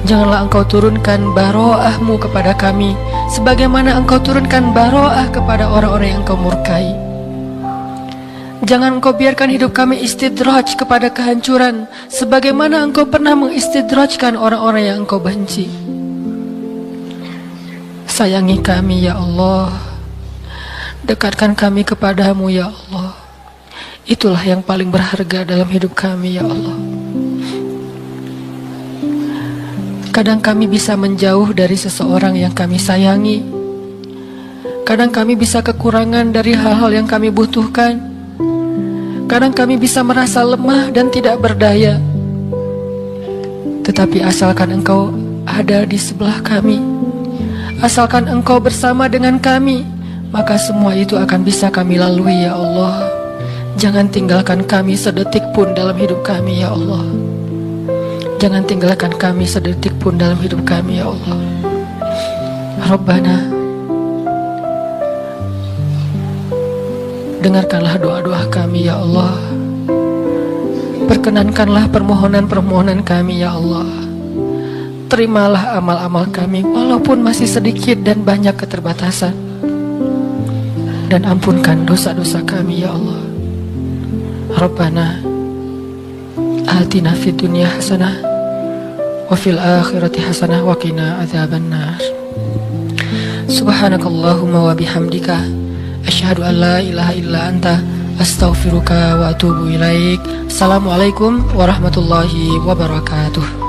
Janganlah Engkau turunkan baroahmu kepada kami, sebagaimana Engkau turunkan baroah kepada orang-orang yang Engkau murkai. Jangan Engkau biarkan hidup kami istidraj kepada kehancuran, sebagaimana Engkau pernah mengistidrajkan orang-orang yang Engkau benci. Sayangi kami ya Allah, dekatkan kami kepadamu ya Allah. Itulah yang paling berharga dalam hidup kami ya Allah. Kadang kami bisa menjauh dari seseorang yang kami sayangi. Kadang kami bisa kekurangan dari hal-hal yang kami butuhkan. Kadang kami bisa merasa lemah dan tidak berdaya. Tetapi asalkan Engkau ada di sebelah kami, asalkan Engkau bersama dengan kami, maka semua itu akan bisa kami lalui ya Allah. Jangan tinggalkan kami sedetik pun dalam hidup kami ya Allah. Jangan tinggalkan kami sedetik pun dalam hidup kami ya Allah. Rabbana, dengarkanlah doa-doa kami ya Allah. Perkenankanlah permohonan-permohonan kami ya Allah. Terimalah amal-amal kami walaupun masih sedikit dan banyak keterbatasan. Dan ampunkan dosa-dosa kami ya Allah. Rabbana atina fid dunya hasanah wa fil akhirati hasanah wa qina adzabannar. Subhanakallahumma wa bihamdika asyhadu an la ilaha illa anta astaghfiruka wa atubu ilaik. Assalamualaikum warahmatullahi wabarakatuh.